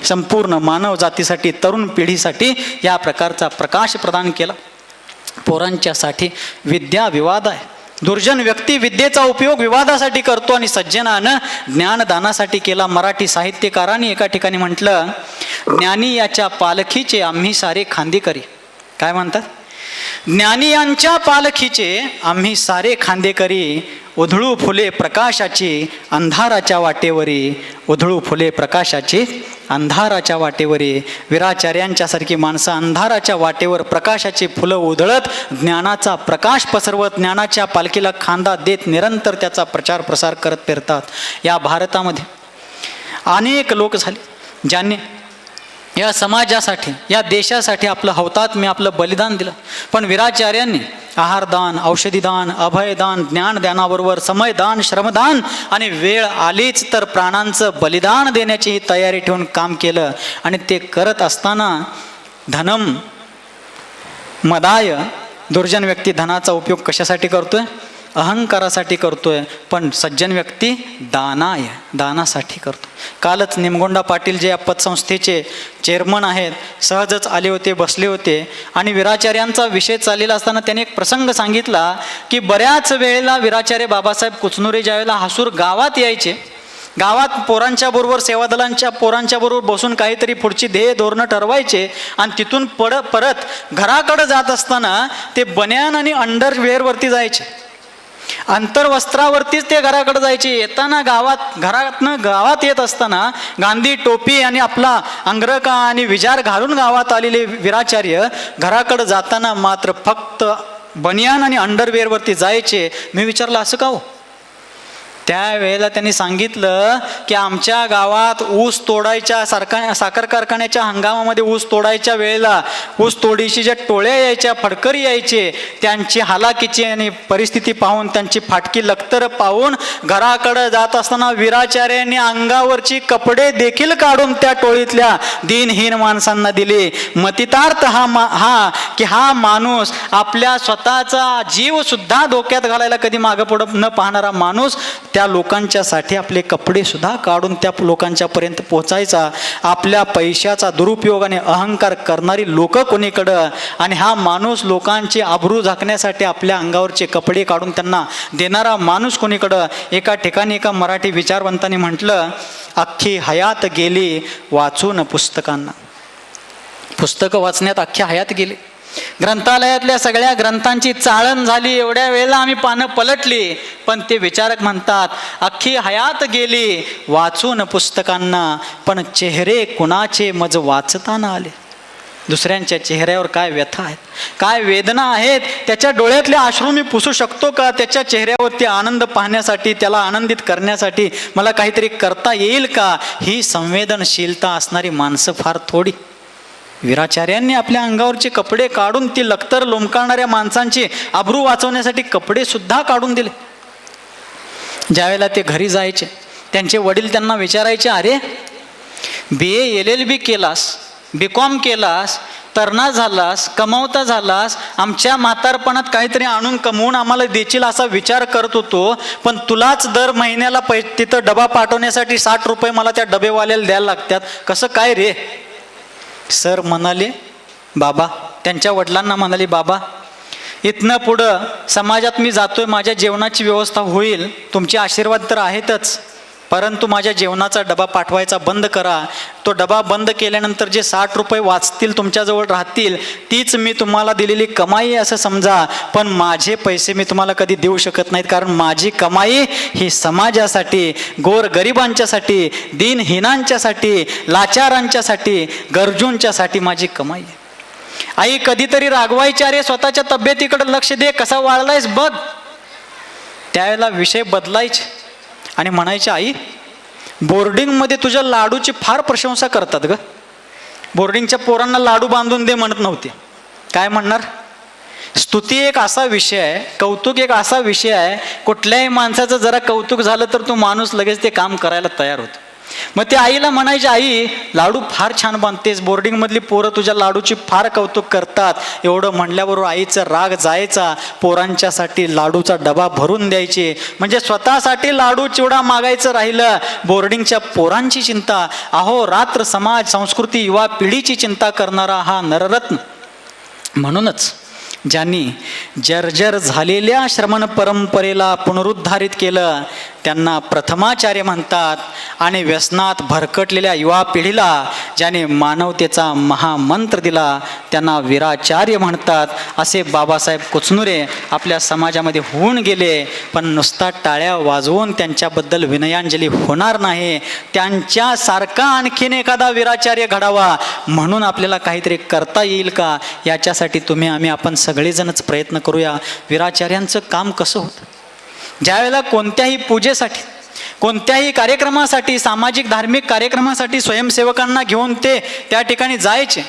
S1: संपूर्ण मानव जातीसाठी, तरुण पिढीसाठी या प्रकारचा प्रकाश प्रदान केला. पोरांच्यासाठी विद्या विवाद आहे. दुर्जन व्यक्ती विद्येचा उपयोग विवादासाठी करतो आणि सज्जनानं ज्ञानदानासाठी केला. मराठी साहित्यकारांनी एका ठिकाणी म्हटलं, ज्ञानी याच्या पालखीचे आम्ही सारे खांदेकरी. काय म्हणतात? ज्ञानी यांच्या पालखीचे आम्ही सारे खांदेकरी, उधळू फुले प्रकाशाची अंधाराच्या वाटेवरी, उधळू फुले प्रकाशाची अंधाराच्या वाटेवरी. वीराचार्यांच्यासारखी माणसं अंधाराच्या वाटेवर प्रकाशाची फुलं उधळत, ज्ञानाचा प्रकाश पसरवत, ज्ञानाच्या पालखीला खांदा देत निरंतर त्याचा प्रचार प्रसार करत फिरतात. या भारतामध्ये अनेक लोक झाले ज्यांनी या समाजासाठी, या देशासाठी आपलं हौतात्म्य, आपलं बलिदान दिलं. पण वीराचार्यांनी आहारदान, औषधीदान, अभयदान, ज्ञानदानाबरोबर समयदान, श्रमदान आणि वेळ आलीच तर प्राणांचं बलिदान देण्याची तयारी ठेवून काम केलं. आणि ते करत असताना धनम मदाय, दुर्जन व्यक्ती धनाचा उपयोग कशासाठी करतोय? अहंकारासाठी करतोय. पण सज्जन व्यक्ती दानाय, दानासाठी करतो. कालच निमगोंडा पाटील जे या पतसंस्थेचे चेअरमन आहेत, सहजच आले होते, बसले होते आणि वीराचार्यांचा विषय चाललेला असताना त्यांनी एक प्रसंग सांगितला की बऱ्याच वेळेला वीराचार्य बाबासाहेब कुचनुरे ज्यावेळेला हासूर गावात यायचे, गावात पोरांच्या बरोबर, सेवादलांच्या पोरांच्या बरोबर बसून काहीतरी पुढची ध्येय धोरणं ठरवायचे आणि तिथून परत घराकडे जात असताना ते बन्यान आणि अंडरवेअरवरती जायचे, अंतर्वस्त्रावरतीच ते घराकडे जायचे. येताना घरातनं गावात येत असताना गांधी टोपी आणि आपला अंगरखा आणि विजार घालून गावात आलेले वीराचार्य घराकडे जाताना मात्र फक्त बनियान आणि अंडरवेअरवरती जायचे. मी विचारलं, असं का हो? त्यावेळेला त्यांनी सांगितलं की आमच्या गावात ऊस तोडायच्या साखर कारखान्याच्या हंगामामध्ये ऊस तोडायच्या वेळेला ऊस तोडीशी ज्या टोळ्या यायच्या, फडकरी यायचे, त्यांची हालाकीची आणि परिस्थिती पाहून, त्यांची फाटकी लखतर पाहून घराकडे जात असताना वीराचार्यांनी अंगावरची कपडे देखील काढून त्या टोळीतल्या दिनहीन माणसांना दिले. मतितार्थ हा माणूस, आपल्या स्वतःचा जीव सुद्धा धोक्यात घालायला कधी मागं पुढं न पाहणारा माणूस त्या लोकांच्यासाठी आपले कपडे सुद्धा काढून त्या लोकांच्यापर्यंत पोचायचा. आपल्या पैशाचा दुरुपयोग आणि अहंकार करणारी लोक कोणीकडं, आणि हा माणूस लोकांची आबरू झाकण्यासाठी आपल्या अंगावरचे कपडे काढून त्यांना देणारा माणूस कोणीकडं. एका ठिकाणी एका मराठी विचारवंतांनी म्हटलं, अख्खी हयात गेली वाचून पुस्तकांना. पुस्तकं वाचण्यात अख्ख्या हयात गेली. ग्रंथालयातल्या सगळ्या ग्रंथांची चाळण झाली, एवढ्या वेळेला आम्ही पानं पलटली. पण ते विचारक म्हणतात, अख्खी हयात गेली वाचून पुस्तकांना, पण चेहरे कुणाचे मज वाचता न आले. दुसऱ्यांच्या चेहऱ्यावर काय व्यथा आहेत, काय वेदना आहेत, त्याच्या डोळ्यातले अश्रू मी पुसू शकतो का? त्याच्या चेहऱ्यावरती आनंद पाहण्यासाठी, त्याला आनंदित करण्यासाठी मला काहीतरी करता येईल का? ही संवेदनशीलता असणारी माणसं फार थोडी. वीराचार्यांनी आपल्या अंगावरचे कपडे काढून ती लखतर लोंबकळणाऱ्या माणसांची आबरू वाचवण्यासाठी कपडे सुद्धा काढून दिले. ज्यावेळेला ते घरी जायचे, त्यांचे वडील त्यांना विचारायचे, अरे BA LLB केलास, BCom केलास, तरणा झालास, कमावता झालास, आमच्या म्हातारपणात काहीतरी आणून कमवून आम्हाला देशील असा विचार करत होतो, पण तुलाच दर महिन्याला तिथं डबा पाठवण्यासाठी 60 रुपये मला त्या डबेवाल्याला द्यायला लागतात, कसं काय रे? सर म्हणाले, बाबा, त्यांच्या वडिलांना म्हणाले, बाबा इथनं पुढं समाजात मी जातोय, माझ्या जेवणाची व्यवस्था होईल, तुमचे आशीर्वाद तर आहेतच, परंतु माझ्या जेवणाचा डबा पाठवायचा बंद करा. तो डबा बंद केल्यानंतर जे 60 रुपये वाचतील, तुमच्याजवळ राहतील, तीच मी तुम्हाला दिलेली कमाई असं समजा. पण माझे पैसे मी तुम्हाला कधी देऊ शकत नाहीत, कारण माझी कमाई ही समाजासाठी, गोरगरिबांच्यासाठी, दिनहीनांच्यासाठी, लाचारांच्यासाठी, गरजूंच्यासाठी माझी कमाई आहे. आई कधीतरी रागवायची, अरे स्वतःच्या तब्येतीकडे लक्ष दे, कसा वाढलायस बघ. त्यावेळेला विषय बदलायचे आणि म्हणायचे, आई बोर्डिंगमध्ये तुझ्या लाडूची फार प्रशंसा करतात ग. बोर्डिंगच्या पोरांना लाडू बांधून दे म्हणत नव्हते. काय म्हणणार? स्तुती एक असा विषय आहे, कौतुक एक असा विषय आहे, कुठल्याही माणसाचं जरा कौतुक झालं तर तो माणूस लगेच ते काम करायला तयार होतो. मग ते आईला म्हणायचे, आई लाडू फार छान बांधतेस, बोर्डिंगमधली पोरं तुझ्या लाडूची फार कौतुक करतात. एवढं म्हणल्याबरोबर आईचा राग जायचा, पोरांच्यासाठी लाडूचा डबा भरून द्यायचे. म्हणजे स्वतःसाठी लाडू चिवडा मागायचं राहिलं, बोर्डिंगच्या पोरांची चिंता. अहो रात्र समाज, संस्कृती, युवा पिढीची चिंता करणारा हा नररत्न. म्हणूनच ज्यांनी जर्जर झालेल्या श्रमण परंपरेला पुनरुद्धारित केलं त्यांना प्रथमाचार्य म्हणतात, आणि व्यसनात भरकटलेल्या युवा पिढीला ज्याने मानवतेचा महामंत्र दिला त्यांना वीराचार्य म्हणतात. असे बाबासाहेब कुचनुरे आपल्या समाजामध्ये होऊन गेले. पण नुसता टाळ्या वाजवून त्यांच्याबद्दल विनयांजली होणार नाही. त्यांच्यासारखा आणखीन एखादा वीराचार्य घडावा म्हणून आपल्याला काहीतरी करता येईल का, याच्यासाठी तुम्ही आपण सगळेजणच प्रयत्न करूया. वीराचार्यांचं काम कसं होतं? ज्यावेळेला कोणत्याही पूजेसाठी, कोणत्याही कार्यक्रमासाठी, सामाजिक धार्मिक कार्यक्रमासाठी स्वयंसेवकांना घेऊन ते त्या ठिकाणी जायचे,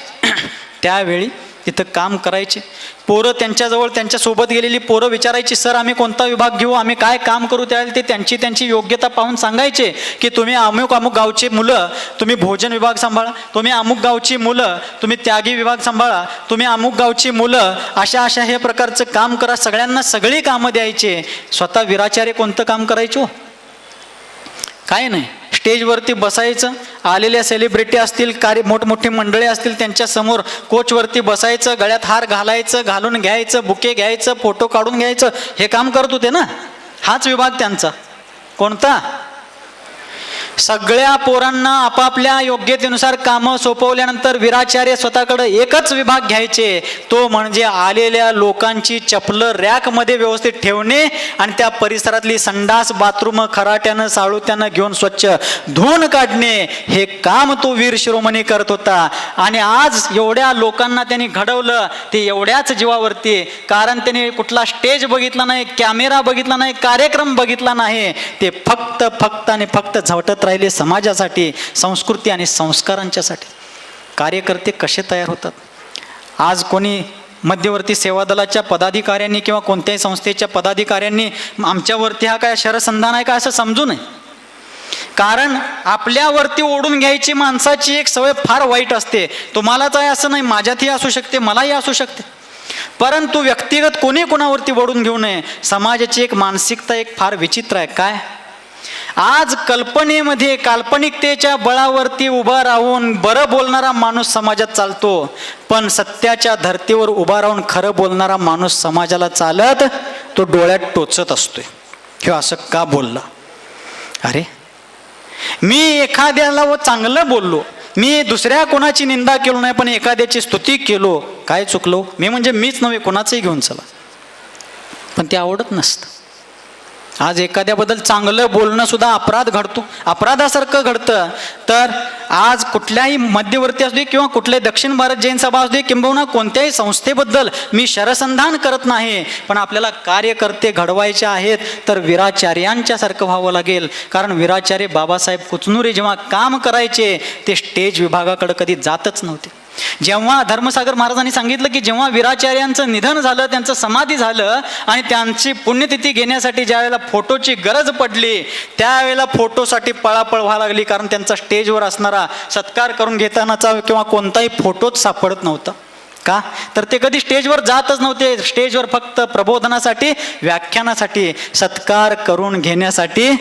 S1: त्यावेळी तिथं काम करायचे. पोरं त्यांच्याजवळ, त्यांच्यासोबत गेलेली पोरं विचारायची, सर आम्ही कोणता विभाग घेऊ, आम्ही काय काम करू? त्यावेळेला ते त्यांची योग्यता पाहून सांगायचे की तुम्ही अमुक गावचे मुलं तुम्ही भोजन विभाग सांभाळा, तुम्ही अमुक गावची मुलं तुम्ही त्यागी विभाग सांभाळा, तुम्ही अमुक गावची मुलं अशा हे प्रकारचं काम करा. सगळ्यांना सगळी कामं द्यायचे. स्वतः वीराचार्य कोणतं काम करायचो? काय नाही, स्टेजवरती बसायचं, आलेल्या सेलिब्रिटी असतील, मोठमोठे मंडळी असतील, त्यांच्यासमोर कोचवरती बसायचं, गळ्यात हार घालायचं, घालून घ्यायचं, बुके घ्यायचं, फोटो काढून घ्यायचं, हे काम करत होते ना. हाच विभाग त्यांचा. कोणता? सगळ्या पोरांना आपापल्या योग्यतेनुसार कामं सोपवल्यानंतर वीराचार्य स्वतःकडे एकच विभाग घ्यायचे, तो म्हणजे आलेल्या लोकांची चपलं रॅकमध्ये व्यवस्थित ठेवणे आणि त्या परिसरातली संडास बाथरूम खराट्यानं साळुत्यानं घेऊन स्वच्छ धुवून काढणे. हे काम तो वीर शिरोमणी करत होता. आणि आज एवढ्या लोकांना त्यांनी घडवलं ते एवढ्याच जीवावरती, कारण त्यांनी कुठला स्टेज बघितला नाही, कॅमेरा बघितला नाही, कार्यक्रम बघितला नाही. ते फक्त आणि फक्त झवटत राहिले समाजासाठी, संस्कृती आणि संस्कारांच्यासाठी. कार्यकर्ते कसे तयार होतात? आज कोणी मध्यवर्ती सेवा दलाच्या पदाधिकाऱ्यांनी किंवा कोणत्याही संस्थेच्या पदाधिकाऱ्यांनी आमच्यावरती हा काय शरसंधान आहे का असं समजू नये. कारण आपल्यावरती ओढून घ्यायची माणसाची एक सवय फार वाईट असते. तुम्हालाच आहे असं नाही, माझ्यातही असू शकते, मलाही असू शकते. परंतु व्यक्तिगत कोणी कोणावरती ओढून घेऊ नये. समाजाची एक मानसिकता एक फार विचित्र आहे. काय? आज कल्पनेमध्ये काल्पनिकतेच्या बळावरती उभा राहून बरं बोलणारा माणूस समाजात चालतो, पण सत्याच्या धर्तीवर उभा राहून खरं बोलणारा माणूस समाजाला चालत तो डोळ्यात टोचत असतोय, किंवा असं का बोलला. अरे मी एखाद्याला चांगलं बोललो, मी दुसऱ्या कोणाची निंदा केलो नाही, पण एखाद्याची स्तुती केलो, काय चुकलो मी? म्हणजे मीच नव्हे, कोणाचंही घेऊन चला, पण ते आवडत नसतं. आज एखाद्याबद्दल चांगलं बोलणं सुद्धा अपराध घडतो, अपराधासारखं घडतं. तर आज कुठल्याही मध्यवर्ती असू दे किंवा कुठल्याही दक्षिण भारत जैन सभा असू दे, किंबहुना कोणत्याही संस्थेबद्दल मी शरसंधान करत नाही, पण आपल्याला कार्यकर्ते घडवायचे आहेत तर वीराचार्यांच्या सारखं व्हावं लागेल. कारण वीराचार्य बाबासाहेब कुचनुरे जेव्हा काम करायचे ते स्टेज विभागाकडे कधी जातच नव्हते. जेव्हा धर्मसागर महाराजांनी सांगितलं की जेव्हा वीराचार्यांचं निधन झालं, त्यांचं समाधी झालं आणि त्यांची पुण्यतिथी घेण्यासाठी ज्यावेळेला फोटोची गरज पडली, त्यावेळेला फोटोसाठी पळापळ व्हायला लागली, कारण त्यांचा स्टेजवर असणारा सत्कार करून घेतानाचा किंवा कोणताही फोटोच सापडत नव्हता. का? तर ते कधी स्टेजवर जातच नव्हते. स्टेजवर फक्त प्रबोधनासाठी, व्याख्यानासाठी, सत्कार करून घेण्यासाठी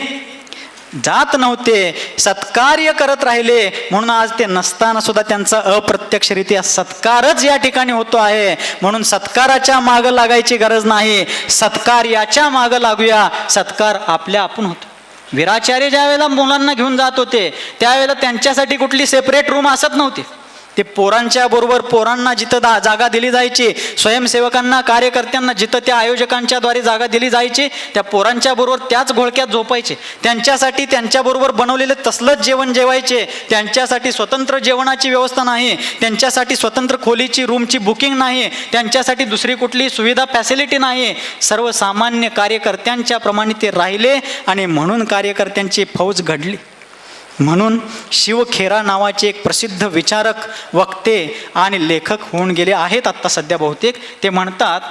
S1: जात नव्हते, सत्कार्य करत राहिले. म्हणून आज ते नसताना सुद्धा त्यांचा अप्रत्यक्षरित्या सत्कारच या ठिकाणी होतो आहे. म्हणून सत्काराच्या मागं लागायची गरज नाही, सत्कार्याच्या मागं लागूया. सत्कार आपल्या आपण होतो. वीराचार्य ज्या वेळेला मुलांना घेऊन जात होते त्यावेळेला त्यांच्यासाठी कुठली सेपरेट रूम असत नव्हती. ते पोरांच्या बरोबर पोरांना जिथं जागा दिली जायची, स्वयंसेवकांना कार्यकर्त्यांना जिथं त्या आयोजकांच्या द्वारे जागा दिली जायची, त्या पोरांच्या बरोबर त्याच घोळक्यात झोपायचे. त्यांच्यासाठी त्यांच्याबरोबर बनवलेले तसलंच जेवण जेवायचे. त्यांच्यासाठी स्वतंत्र जेवणाची व्यवस्था नाही, त्यांच्यासाठी स्वतंत्र खोलीची रूमची बुकिंग नाही, त्यांच्यासाठी दुसरी कुठली सुविधा फॅसिलिटी नाही. सर्वसामान्य कार्यकर्त्यांच्या प्रमाणे ते राहिले आणि म्हणून कार्यकर्त्यांची फौज घडली. म्हणून शिवखेरा नावाचे एक प्रसिद्ध विचारक, वक्ते आणि लेखक होऊन गेले आहेत आत्ता सध्या बहुतेक. ते म्हणतात,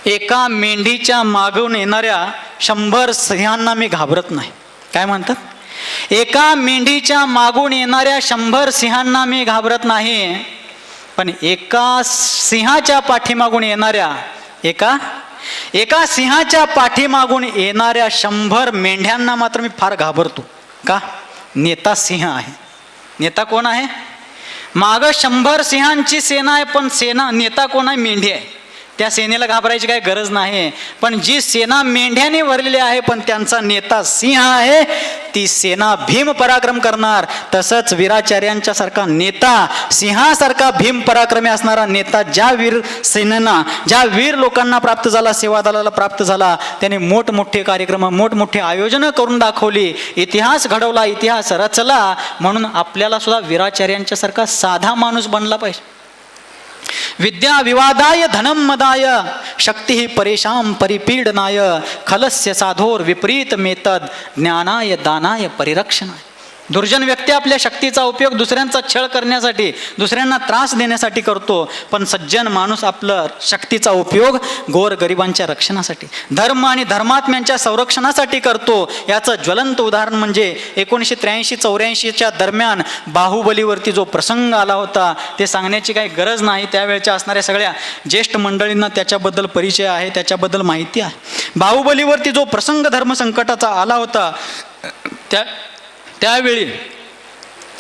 S1: एका मेंढीच्या मागून येणाऱ्या 100 सिंहांना मी घाबरत नाही. काय म्हणतात? एका मेंढीच्या मागून येणाऱ्या 100 सिंहांना मी घाबरत नाही, पण एका सिंहाच्या पाठीमागून येणाऱ्या एका सिंहाच्या पाठीमागून येणाऱ्या 100 मेंढ्यांना मात्र मी फार घाबरतो. का? नेता सिंह आहे. नेता कोण आहे? मागं 100 सिंहांची सेना आहे, पण नेता कोण आहे? मेंढी आहे. त्या सेनेला घाबरायची काही गरज नाही. पण जी सेना मेंढ्याने भरलेली आहे, पण त्यांचा नेता सिंह आहे, ती सेना भीम पराक्रम करणार. तसंच वीराचार्यांच्या सारखा नेता, सिंहासारखा भीम पराक्रमी असणारा नेता ज्या वीर सेनेना, ज्या वीर लोकांना प्राप्त झाला, सेवा दलाला प्राप्त झाला, त्याने मोठमोठे कार्यक्रम, मोठमोठे आयोजनं करून दाखवली, इतिहास घडवला, इतिहास रचला. म्हणून आपल्याला सुद्धा वीराचार्यांच्या सारखा साधा माणूस बनला पाहिजे. विद्या विवादाय धनम मदाय शक्ती परेशान परिपीडनाय खलस्य साधोर विपरीत मेतद ज्ञानाय दानाय परिरक्षणाय. दुर्जन व्यक्ती आपल्या शक्तीचा उपयोग दुसऱ्यांचा छळ करण्यासाठी, दुसऱ्यांना त्रास देण्यासाठी करतो, पण सज्जन माणूस आपलं शक्तीचा उपयोग गोरगरिबांच्या रक्षणासाठी, धर्म आणि धर्मात्म्यांच्या संरक्षणासाठी करतो. याचं ज्वलंत उदाहरण म्हणजे 1983-84च्या दरम्यान बाहुबलीवरती जो प्रसंग आला होता, ते सांगण्याची काही गरज नाही. त्यावेळच्या असणाऱ्या सगळ्या ज्येष्ठ मंडळींना त्याच्याबद्दल परिचय आहे, त्याच्याबद्दल माहिती आहे. बाहुबलीवरती जो प्रसंग धर्मसंकटाचा आला होता, त्यावेळी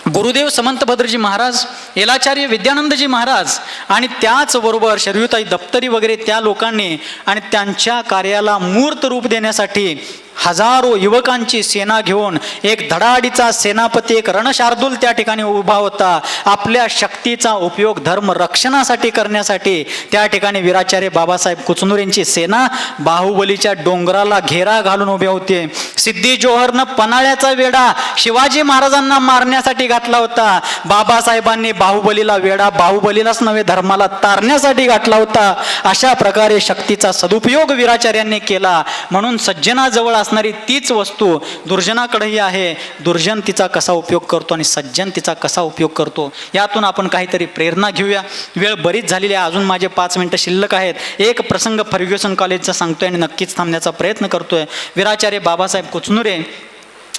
S1: गुरुदेव समंतभद्रजी महाराज, येलाचार्य विद्यानंदजी महाराज आणि त्याचबरोबर शरयूताई दप्तरी वगैरे त्या लोकांनी आणि त्यांच्या कार्याला मूर्त रूप देण्यासाठी हजारो युवकांची सेना घेऊन एक धडाडीचा सेनापती, एक रणशार्दूल त्या ठिकाणी उभा होता. आपल्या शक्तीचा उपयोग धर्म रक्षणासाठी करण्यासाठी त्या ठिकाणी वीराचार्य बाबासाहेब कुचनुरेंची सेना बाहुबलीच्या डोंगराला घेरा घालून उभे होते. सिद्धी जोहरनं पन्हाळ्याचा वेढा शिवाजी महाराजांना मारण्यासाठी घातला होता. बाबासाहेबांनी बाहुबलीला वेढा बाहुबलीलाच नव्हे धर्माला तारण्यासाठी घातला होता. अशा प्रकारे शक्तीचा सदुपयोग वीराचार्यांनी केला. म्हणून सज्जनाजवळ असणारी तीच वस्तू दुर्जनाकडेही आहे. दुर्जन तिचा कसा उपयोग करतो आणि सज्जन तिचा कसा उपयोग करतो, यातून आपण काहीतरी प्रेरणा घेऊया. वेळ बरीच झालेली आहे, अजून माझे 5 मिनिटं शिल्लक आहेत. एक प्रसंग फर्ग्युसन कॉलेजचा सांगतोय आणि नक्कीच थांबण्याचा प्रयत्न करतोय. वीराचार्य बाबासाहेब कुचनुरे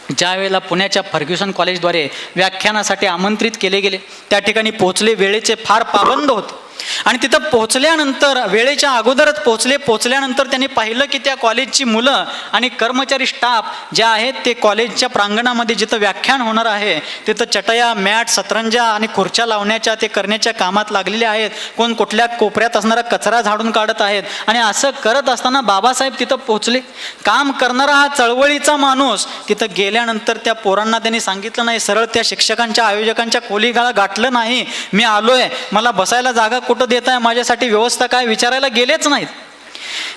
S1: ज्या वेळेला पुण्याच्या फर्ग्युसन कॉलेजद्वारे व्याख्यानासाठी आमंत्रित केले गेले, त्या ठिकाणी पोहोचले. वेळेचे फार पाबंद होते. आणि तिथं पोहोचल्यानंतर वेळेच्या अगोदरच पोहोचल्यानंतर त्यांनी पाहिलं की त्या कॉलेजची मुलं आणि कर्मचारी स्टाफ जे आहेत ते कॉलेजच्या प्रांगणामध्ये जिथं व्याख्यान होणार आहे तिथं चटया मॅट सतरंजा आणि खुर्च्या लावण्याच्या ते करण्याच्या कामात लागलेले आहेत. कोण कुठल्या कोपऱ्यात असणारा कचरा झाडून काढत आहेत. आणि असं करत असताना बाबासाहेब तिथं पोहोचले. काम करणारा हा चळवळीचा माणूस तिथं गेल्यानंतर त्या पोरांना त्यांनी सांगितलं नाही, सरळ त्या शिक्षकांच्या आयोजकांच्या खोलीगाळा गाठलं नाही, मी आलोय, मला बसायला जागा कुठं देत आहे, माझ्यासाठी व्यवस्था काय विचारायला गेलेच नाहीत.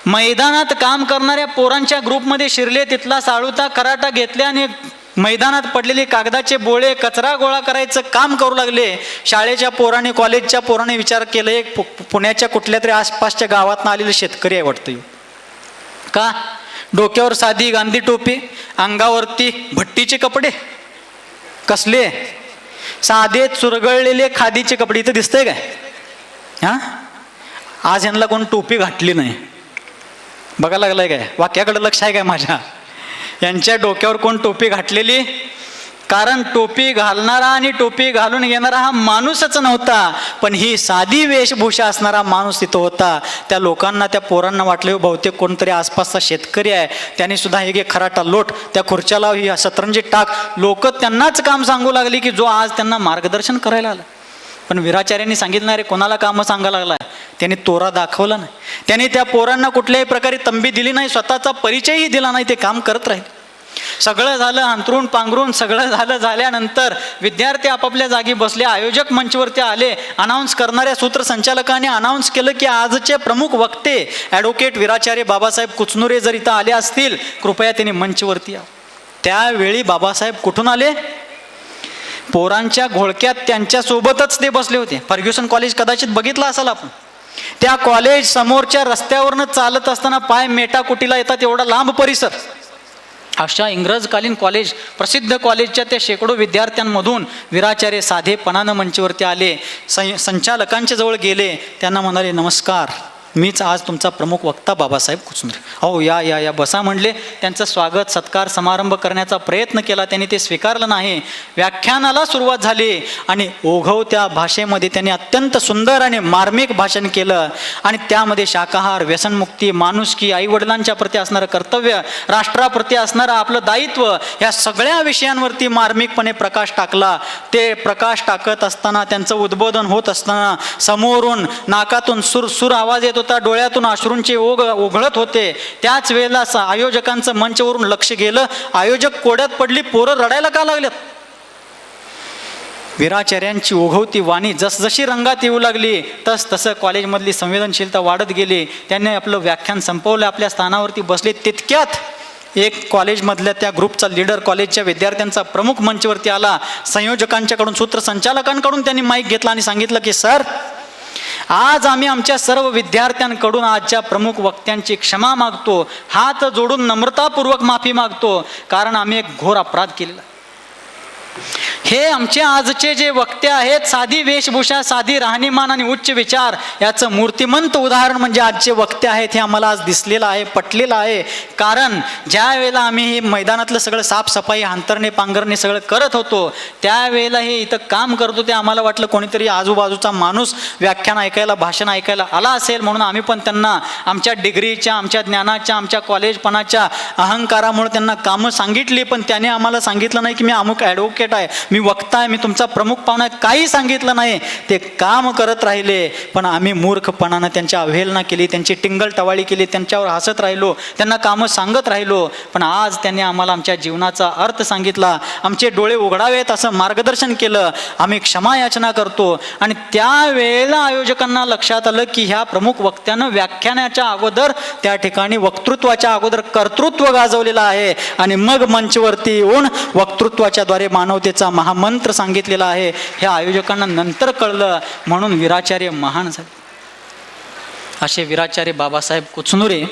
S1: मैदानात काम करणाऱ्या पोरांच्या ग्रुपमध्ये शिरले, तिथला साळुता कराटा घेतले आणि मैदानात पडलेले कागदाचे बोळे कचरा गोळा करायचं काम करू लागले. शाळेच्या पोराने कॉलेजच्या पोराने विचार केलं एक पुण्याच्या कुठल्या तरी आसपासच्या गावातनं आलेलं शेतकरी आहे वाटतं. का डोक्यावर साधी गांधी टोपी, अंगावरती भट्टीचे कपडे, कसले साधे चुरगळलेले खादीचे कपडे. इथं दिसतंय काय? हा, आज यांना कोण टोपी घातली नाही, बघायला लागलाय काय? वाक्याकडे लक्ष आहे काय माझ्या? यांच्या डोक्यावर कोण टोपी घातलेली? कारण टोपी घालणारा आणि टोपी घालून घेणारा हा माणूसच नव्हता, पण ही साधी वेशभूषा असणारा माणूस तिथं होता. त्या लोकांना, त्या पोरांना वाटलं बहुतेक कोणतरी आसपासचा शेतकरी आहे, त्याने सुद्धा हे खराटा लोट, त्या खुर्च्याला ही सतरंजी टाक. लोक त्यांनाच काम सांगू लागली की जो आज त्यांना मार्गदर्शन करायला आला. पण वीराचार्यांनी सांगितलं रे कोणाला कामं सांगायला लागलाय? त्यांनी तोरा दाखवला नाही, त्यांनी त्या पोरांना कुठल्याही प्रकारे तंबी दिली नाही, स्वतःचा परिचयही दिला नाही. ते काम करत राहील. सगळं झालं, अंतरून पांघरून सगळं झाल्यानंतर विद्यार्थी आपापल्या जागी बसले. आयोजक मंचवरती आले. अनाऊन्स करणाऱ्या सूत्रसंचालकाने अनाऊन्स केलं की आजचे प्रमुख वक्ते ॲडव्होकेट वीराचार्य बाबासाहेब कुचनुरे जर इथं आले असतील, कृपया त्यांनी मंचवरती या. त्यावेळी बाबासाहेब कुठून आले? पोरांच्या घोळक्यात त्यांच्यासोबतच ते बसले होते. फर्ग्युसन कॉलेज कदाचित बघितलं असाल आपण. त्या कॉलेज समोरच्या रस्त्यावरनं चालत असताना पाय मेटाकुटीला येतात एवढा लांब परिसर. अशा इंग्रजकालीन कॉलेज, प्रसिद्ध कॉलेजच्या त्या शेकडो विद्यार्थ्यांमधून वीराचार्य साधेपणानं मंचवरती आले. संचालकांच्या जवळ गेले. त्यांना म्हणाले, नमस्कार, मीच आज तुमचा प्रमुख वक्ता बाबासाहेब कुचनुरे. अहो या या या बसा म्हणले. त्यांचं स्वागत सत्कार समारंभ करण्याचा प्रयत्न केला, त्यांनी ते स्वीकारलं नाही. व्याख्यानाला सुरुवात झाली आणि ओघवत्या भाषेमध्ये त्यांनी अत्यंत सुंदर आणि मार्मिक भाषण केलं. आणि त्यामध्ये शाकाहार, व्यसनमुक्ती, माणुसकी, आईवडिलांच्या प्रती असणारं कर्तव्य, राष्ट्राप्रती असणारं आपलं दायित्व, या सगळ्या विषयांवरती मार्मिकपणे प्रकाश टाकला. ते प्रकाश टाकत असताना, त्यांचं उद्बोधन होत असताना समोरून नाकातून सुरसुर आवाज येत होता, डोळ्यातून अश्रूंचे ओघ ओघळत होते. त्याच वेळेला आयोजकांचं मंचवरून लक्ष गेलं. आयोजक कोड्यात पडली, पोरं रडायला का लागल्यात? वीराचार्यांची ओघवती वाणी जसजशी रंगात येऊ लागली तसं कॉलेजमधली संवेदनशीलता वाढत गेली. त्यांनी आपलं व्याख्यान संपवलं, आपल्या स्थानावरती बसले. तितक्यात एक कॉलेजमधल्या त्या ग्रुपचा लीडर, कॉलेजच्या विद्यार्थ्यांचा प्रमुख मंचवरती आला. संयोजकांच्याकडून, सूत्रसंचालकांकडून त्यांनी माईक घेतला आणि सांगितलं की सर, आज आम्ही आमच्या सर्व विद्यार्थ्यांकडून आजच्या प्रमुख वक्त्यांची क्षमा मागतो, हात जोडून नम्रतापूर्वक माफी मागतो, कारण आम्ही एक घोर अपराध केलेला. हे आमचे आजचे जे वक्ते आहेत, साधी वेशभूषा, साधी राहणीमान आणि उच्च विचार याचं मूर्तिमंत उदाहरण म्हणजे आजचे वक्ते आहेत. हे आम्हाला आज दिसलेलं आहे, पटलेलं आहे. कारण ज्या वेळेला आम्ही हे मैदानातलं सगळं साफसफाई, अंतरणे पांघरणे सगळं करत होतो, त्यावेळेला हे इथं काम करतो ते आम्हाला वाटलं कोणीतरी आजूबाजूचा माणूस व्याख्यान ऐकायला, भाषण ऐकायला आला असेल, म्हणून आम्ही पण त्यांना आमच्या डिग्रीच्या, आमच्या ज्ञानाच्या, आमच्या कॉलेजपणाच्या अहंकारामुळे त्यांना कामं सांगितली. पण त्याने आम्हाला सांगितलं नाही की मी अमुक ॲडव्होकेट आहे, मी वक्ता आहे, मी तुमचा प्रमुख पाहुणा आहे, काही सांगितलं नाही. ते काम करत राहिले. पण आम्ही मूर्खपणानं त्यांची अवहेलना केली, त्यांची टिंगल टवाळी केली, त्यांच्यावर हसत राहिलो, त्यांना कामं सांगत राहिलो. पण आज त्यांनी आम्हाला आमच्या जीवनाचा अर्थ सांगितला, आमचे डोळे उघडावेत असं मार्गदर्शन केलं. आम्ही क्षमा याचना करतो. आणि त्यावेळेला आयोजकांना लक्षात आलं की ह्या प्रमुख वक्त्यानं व्याख्यानाच्या अगोदर त्या ठिकाणी वक्तृत्वाच्या अगोदर कर्तृत्व गाजवलेलं आहे आणि मग मंचवरती येऊन वक्तृत्वाच्या द्वारे मानवतेचा महामंत्र सांगितलेला आहे. हे आयोजकांना नंतर कळलं, म्हणून वीराचार्य महान झाले. असे वीराचार्य बाबासाहेब कुचनुरे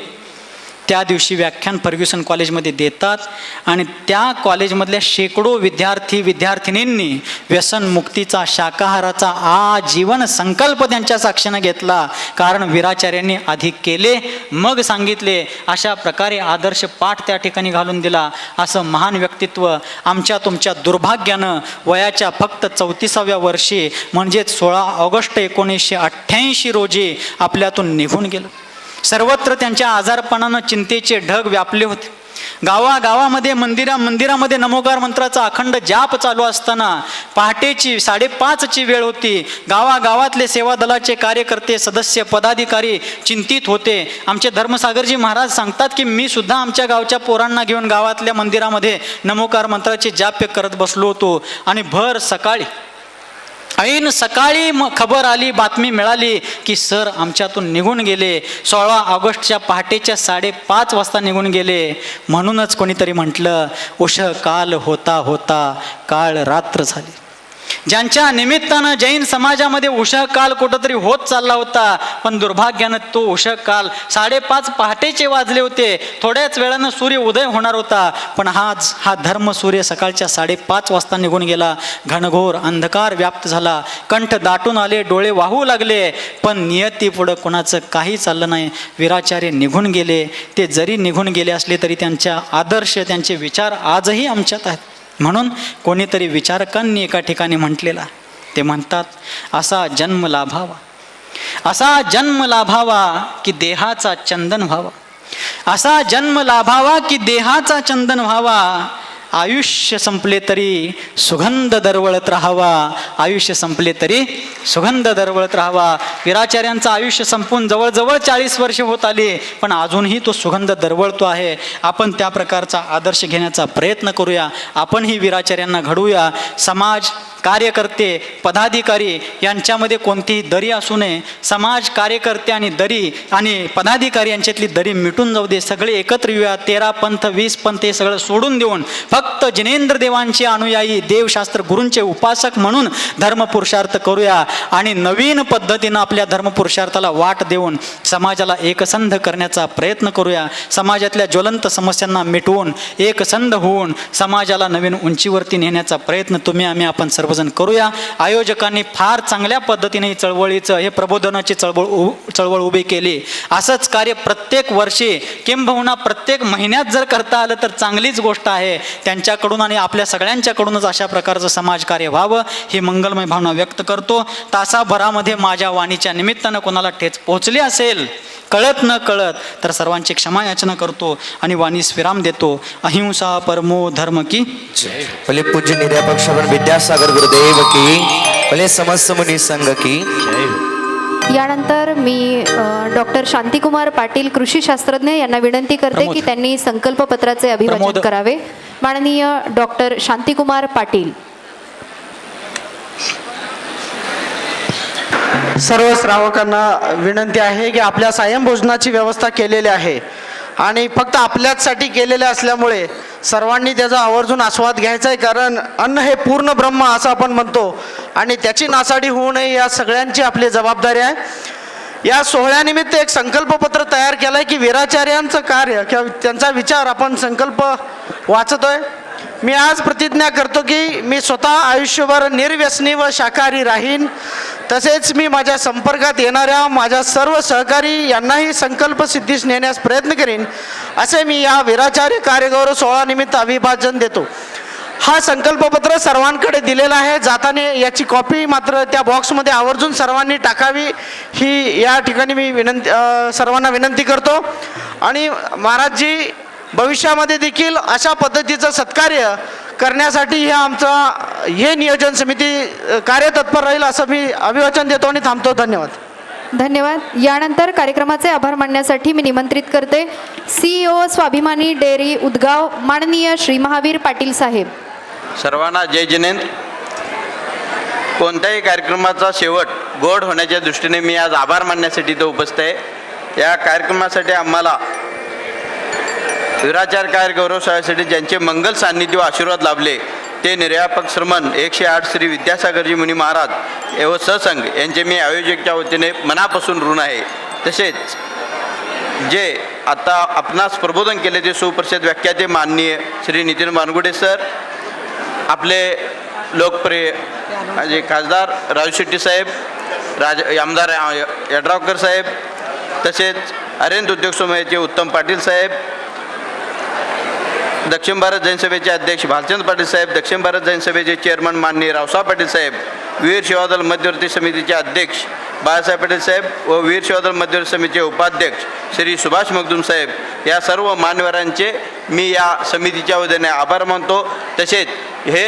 S1: त्या दिवशी व्याख्यान फर्ग्युसन कॉलेजमध्ये देतात आणि त्या कॉलेजमधल्या शेकडो विद्यार्थिनींनी व्यसनमुक्तीचा, शाकाहाराचा आजीवन संकल्प त्यांच्या साक्षीनं घेतला. कारण वीराचार्यांनी आधी केले मग सांगितले. अशा प्रकारे आदर्श पाठ त्या ठिकाणी घालून दिला. असं महान व्यक्तित्व आमच्या तुमच्या दुर्भाग्यानं वयाच्या फक्त 34व्या वर्षी म्हणजेच 16 ऑगस्ट 1988 रोजी आपल्यातून निघून गेलं. सर्वत्र त्यांच्या आजारपणानं चिंतेचे ढग व्यापले होते. गावागावामध्ये मंदिरामध्ये नमोकार मंत्राचा अखंड जाप चालू असताना पहाटेची 5:30ची वेळ होती. गावागावातले सेवा दलाचे कार्यकर्ते, सदस्य, पदाधिकारी चिंतित होते. आमचे धर्मसागरजी महाराज सांगतात की मी सुद्धा आमच्या गावच्या पोरांना घेऊन गावातल्या मंदिरामध्ये नमोकार मंत्राचे जाप करत बसलो होतो. आणि भर सकाळी ऐन सकाळी खबर आली, बातमी मिळाली की सर आमच्यातून निघून गेले. 16 ऑगस्टच्या पहाटेच्या 5:30 वाजता निघून गेले. म्हणूनच कोणीतरी म्हटलं, उष काल होता होता काळ रात्र झाली. ज्यांच्या निमित्तानं जैन समाजामध्ये उषः काल कुठंतरी होत चालला होता, पण दुर्भाग्यानं तो उषः काल 5:30 पहाटेचे वाजले होते. थोड्याच वेळानं सूर्य उदय होणार होता, पण हा धर्म सूर्य सकाळच्या 5:30 वाजता निघून गेला. घनघोर अंधकार व्याप्त झाला, कंठ दाटून आले, डोळे वाहू लागले, पण नियती पुढं कोणाचं काही चाललं नाही. वीराचार्य निघून गेले. ते जरी निघून गेले असले तरी त्यांच्या आदर्श, त्यांचे विचार आजही आमच्यात आहेत. म्हणून कोणीतरी विचारकांनी एका ठिकाणी म्हटलेला, ते म्हणतात, असा जन्म लाभावा की देहाचा चंदन व्हावा. असा जन्म लाभावा की देहाचा चंदन व्हावा. आयुष्य संपले तरी सुगंध दरवळत राहावा. आयुष्य संपले तरी सुगंध दरवळत राहावा. वीराचार्यांचं आयुष्य संपून जवळजवळ 40 वर्ष होत आली, पण अजूनही तो सुगंध दरवळतो आहे. आपण त्या प्रकारचा आदर्श घेण्याचा प्रयत्न करूया. आपणही वीराचार्यांना घडवूया. समाज, कार्यकर्ते, पदाधिकारी यांच्यामध्ये कोणतीही दरी असू नये. समाज, कार्यकर्ते आणि पदाधिकारी यांच्यातली दरी मिटून जाऊ दे. सगळे एकत्र येऊया. 13 पंथ, 20 पंथ हे सगळं सोडून देऊन फक्त जिनेंद्र देवांचे अनुयायी, देवशास्त्र गुरूंचे उपासक म्हणून धर्मपुरुषार्थ करूया. आणि नवीन पद्धतीनं आपल्या धर्मपुरुषार्थाला वाट देऊन समाजाला एकसंध करण्याचा प्रयत्न करूया. समाजातल्या ज्वलंत समस्यांना मिटवून एकसंध होऊन समाजाला नवीन उंचीवरती नेण्याचा प्रयत्न आपण सर्वजण करूया. आयोजकांनी फार चांगल्या पद्धतीने हे प्रबोधनाची चळवळ उभी केली. असंच कार्य प्रत्येक वर्षी किंबहुना प्रत्येक महिन्यात जर करता आलं तर चांगलीच गोष्ट आहे. त्यांच्याकडून आणि आपल्या सगळ्यांच्याकडूनच अशा प्रकारचं समाजकार्य व्हावं ही मंगलमय भावना व्यक्त करतो. तासाभरामध्ये माझ्या वाणीच्या निमित्तानं कोणाला ठेच पोहोचली असेल, कळत न कळत, तर सर्वांची क्षमा याचना करतो आणि वाणीस विराम देतो. अहिंसा परमो धर्म की
S2: जय. भले पूज्य निर्यापक श्रवण विद्यासागर गुरुदेव की, भले समस्त मुनी संघ की जय.
S3: यानंतर मी डॉक्टर शांतिकुमार पाटील कृषी शास्त्रज्ञ यांना विनंती करते की त्यांनी संकल्पपत्राचे अभिवाचन करावे. माननीय डॉक्टर शांतिकुमार पाटील.
S4: सर्व श्रावकांना विनंती आहे की आपल्या सायंभोजनाची व्यवस्था केलेली आहे आणि फक्त आपल्याचसाठी केलेले असल्यामुळे सर्वांनी त्याचा आवर्जून आस्वाद घ्यायचा आहे. कारण अन्न हे पूर्ण ब्रह्म असं आपण म्हणतो आणि त्याची नासाडी होऊ नये या सगळ्यांची आपली जबाबदारी आहे. या सोहळ्यानिमित्त एक संकल्पपत्र तयार केलं आहे की वीराचार्यांचं कार्य किंवा त्यांचा विचार आपण संकल्प वाचतोय. मी आज प्रतिज्ञा करतो की मी स्वतः आयुष्यभर निर्व्यसनी व शाकाहारी राहीन. तसेच मी माझ्या संपर्कात येणाऱ्या माझ्या सर्व सहकारी यांनाही संकल्प सिद्धीस नेण्यास प्रयत्न करीन, असे मी या वीराचार्य कार्यगौरव सोहळ्यानिमित्त अभिवाचन देतो. हा संकल्पपत्र सर्वांकडे दिलेला आहे. जाताना याची कॉपी मात्र त्या बॉक्समध्ये आवर्जून सर्वांनी टाकावी ही या ठिकाणी मी सर्वांना विनंती करतो. आणि महाराजजी भविष्यामध्ये देखील अशा पद्धतीचं सत्कार्य करण्यासाठी हे नियोजन समिती कार्यतत्पर राहील असं मी अभिवाचन देतो आणि थांबतो. धन्यवाद.
S3: धन्यवाद. यानंतर कार्यक्रमाचे आभार मानण्यासाठी मी निमंत्रित करते CEO स्वाभिमानी डेअरी उदगाव माननीय श्री महावीर पाटील साहेब.
S5: सर्वांना जय जिनेंद्र. कोणत्याही कार्यक्रमाचा शेवट गोड होण्याच्या दृष्टीने मी आज आभार मानण्यासाठी इथं उपस्थित आहे. या कार्यक्रमासाठी आम्हाला वीराचार्य कार्यगौरव सोहळ्यासाठी ज्यांचे मंगल सान्निध्य व आशीर्वाद लाभले ते निर्यापक श्रमण 108 श्री विद्यासागरजी मुनी महाराज व सहसंघ यांचे मी आयोजकच्या वतीने मनापासून ऋण आहे. तसेच जे आता आपणास प्रबोधन केले ते सुप्रसिद्ध व्याख्याते माननीय श्री नितीन मानगुडे सर, आपले लोकप्रिय माझे खासदार राजू शेट्टी साहेब, आमदार यड्रावकर साहेब, तसेच अरेंद उद्योग समूहाचे उत्तम पाटील साहेब, दक्षिण भारत जैन सभेचे अध्यक्ष भालचंद पाटील साहेब, दक्षिण भारत जैन सभेचे चेअरमन माननीय रावसाहेब पाटील साहेब, वीर सेवादल मध्यवर्ती समितीचे अध्यक्ष बाळासाहेब पाटील साहेब व वीर सेवादल मध्यवर्ती समितीचे उपाध्यक्ष श्री सुभाष मगदूम साहेब, या सर्व मान्यवरांचे मी या समितीच्या वतीने आभार मानतो. तसेच हे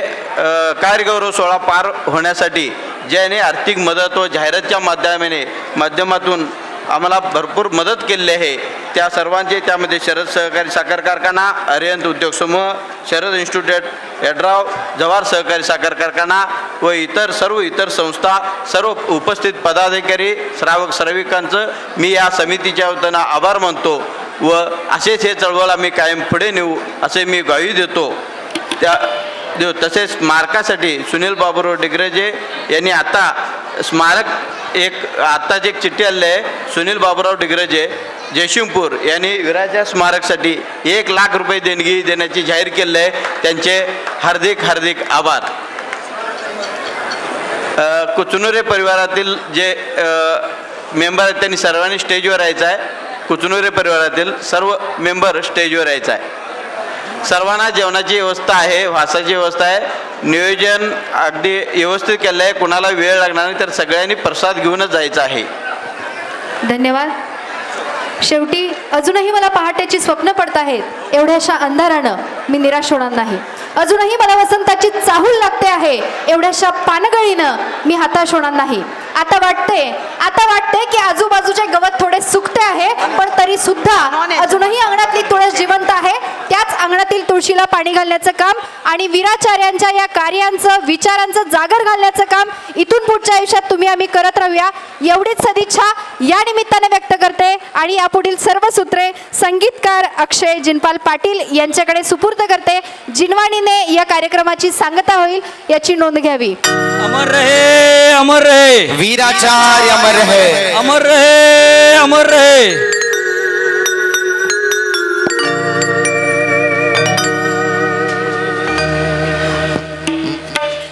S5: कार्यगौरव सोहळा पार होण्यासाठी ज्याने आर्थिक मदत व जाहिरातच्या माध्यमातून आम्हाला भरपूर मदत केलेली आहे त्या सर्वांचे, त्यामध्ये शरद सहकारी साखर कारखाना, अरिहंत उद्योग समूह, शरद इन्स्टिट्यूट यड्राव, जवाहर सहकारी साखर कारखाना व इतर संस्था, सर्व उपस्थित पदाधिकारी, श्राविकांचं मी या समितीच्या वतीनं आभार मानतो व असेच हे चळवळ आम्ही कायम पुढे नेऊ असे मी ग्वाही देतो. तसेच स्मारकासाठी सुनील बाबूराव डिग्रजे यांनी आता आत्ताच एक चिठ्ठी आली आहे. सुनील बाबूराव डिग्रजे जयसिंगपूर यांनी वीराच्या स्मारकसाठी 1 लाख रुपये देणगी देण्याची जाहीर केली आहे. त्यांचे हार्दिक हार्दिक आभार. कुचनुरे परिवारातील जे मेंबर आहेत त्यांनी सर्वांनी स्टेजवर यायचं आहे. कुचनुरे परिवारातील सर्व मेंबर स्टेजवर यायचं आहे. सर्वांना जेवणाची व्यवस्था आहे, वासाची व्यवस्था आहे, नियोजन अगदी व्यवस्थित केलं आहे. कुणाला वेळ लागणार नाही, तर सगळ्यांनी प्रसाद घेऊनच जायचं आहे.
S3: धन्यवाद. शेवटी अजूनही मला पहाटेची स्वप्न पडत आहेत. एवढ्याशा अंधारानं मी निराश होणार नाही. अजूनही मला वसंताची चाहूल लागते आहे. एवढ्याशा पानगळीनं मी हताश होणार नाही. आता वाटते की आजूबाजूचे गवत थोडे सुकते आहे, पण तरी सुद्धा अजूनही अंगणातली तुळस जिवंत आहे. त्याच अंगणातील तुळशीला पाणी घालण्याचं काम आणि वीराचार्यांच्या या कार्यांचं, विचारांचं जागर घालण्याचं काम इथून पुढच्या आयुष्यात तुम्ही आम्ही करत राहूया, एवढीच सदिच्छा या निमित्ताने व्यक्त करते. आणि यापुढील सर्व सूत्रे संगीतकार अक्षय जिनपाल पाटील यांच्याकडे सुपूर्द करते. जिनवाणीने या कार्यक्रमाची सांगता होईल याची नोंद घ्यावी.
S6: अमर रहे, अमर रहे,
S2: वीराचार्य अमर है,
S6: अमर रहे, अमर रहे.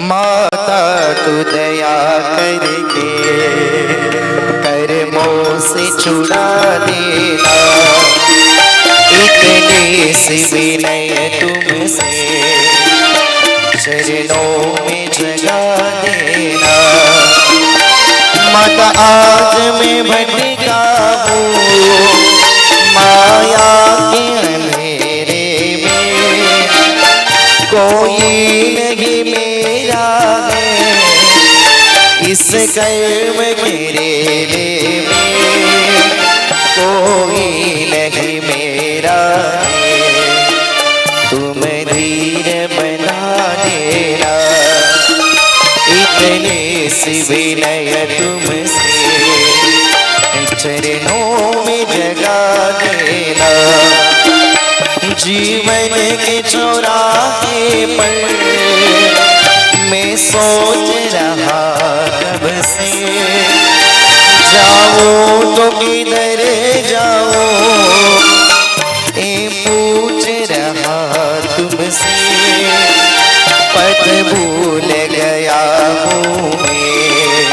S2: माता तू दया करके कर्मों से छुड़ा देना, इतने से विनय तुमसे चरणों में जगा देना. माता आज मैं भटका हूँ माया के अंधेरे में, कोई नहीं मेरा है इस कर्म मेरे में, कोई नहीं मेरा है तुम धीर बना देना, इतने से विनय तुमसे चरणों में जगा देना. जीवन के चौराहे पर मैं सोच रहा कब से, जाऊं तो किधर जाऊं ये पूछ रहा तुमसे, पथ भूल गया हूँ मैं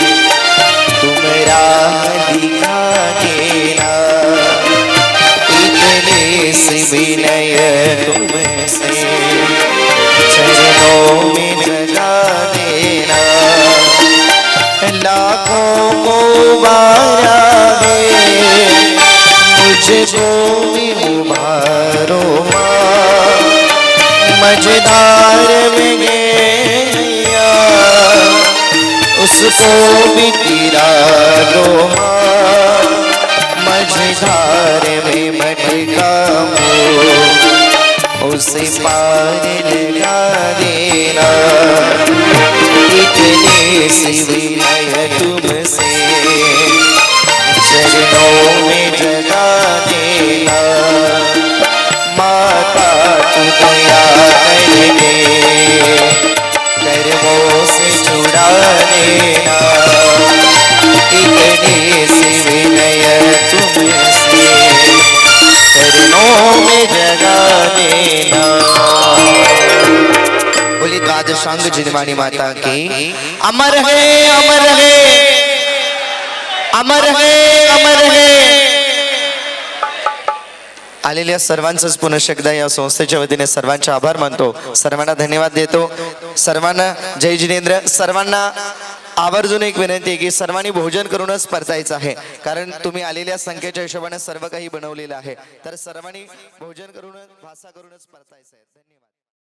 S2: तुम राह दिखा देना, इतने से विनय तुमसे चरणों में जगा देना. लाखों को बारा है मुझको भी उभारो माँ, मझधार में गया उसको भी गिरा दो माँ, मझधार में भटका हूँ उसे पार लगा देना, इतने से विनय तुमसे चरणों में जगा देना. माता तू दया करके कर्मों से छुड़ा देना, इतने से विनय तुमसे सांग जिनवाणी माता की अमर है अमर है अमर है अमर है. आलेल्या सर्वांचंच पुन्हा एकदा या संस्थेच्या वतीने सर्वांचे आभार मानतो. सर्वांना धन्यवाद देतो. सर्वांना जय जिनेंद्र. सर्वांना आवर्जून एक विनंती आहे की सर्वांनी भोजन करूनच परतायचं आहे, कारण तुम्ही आलेल्या संख्येच्या हिशोबाने सर्व काही बनवलेलं आहे. तर सर्वांनी भोजन करूनच भासा करूनच परतायचं आहे. धन्यवाद.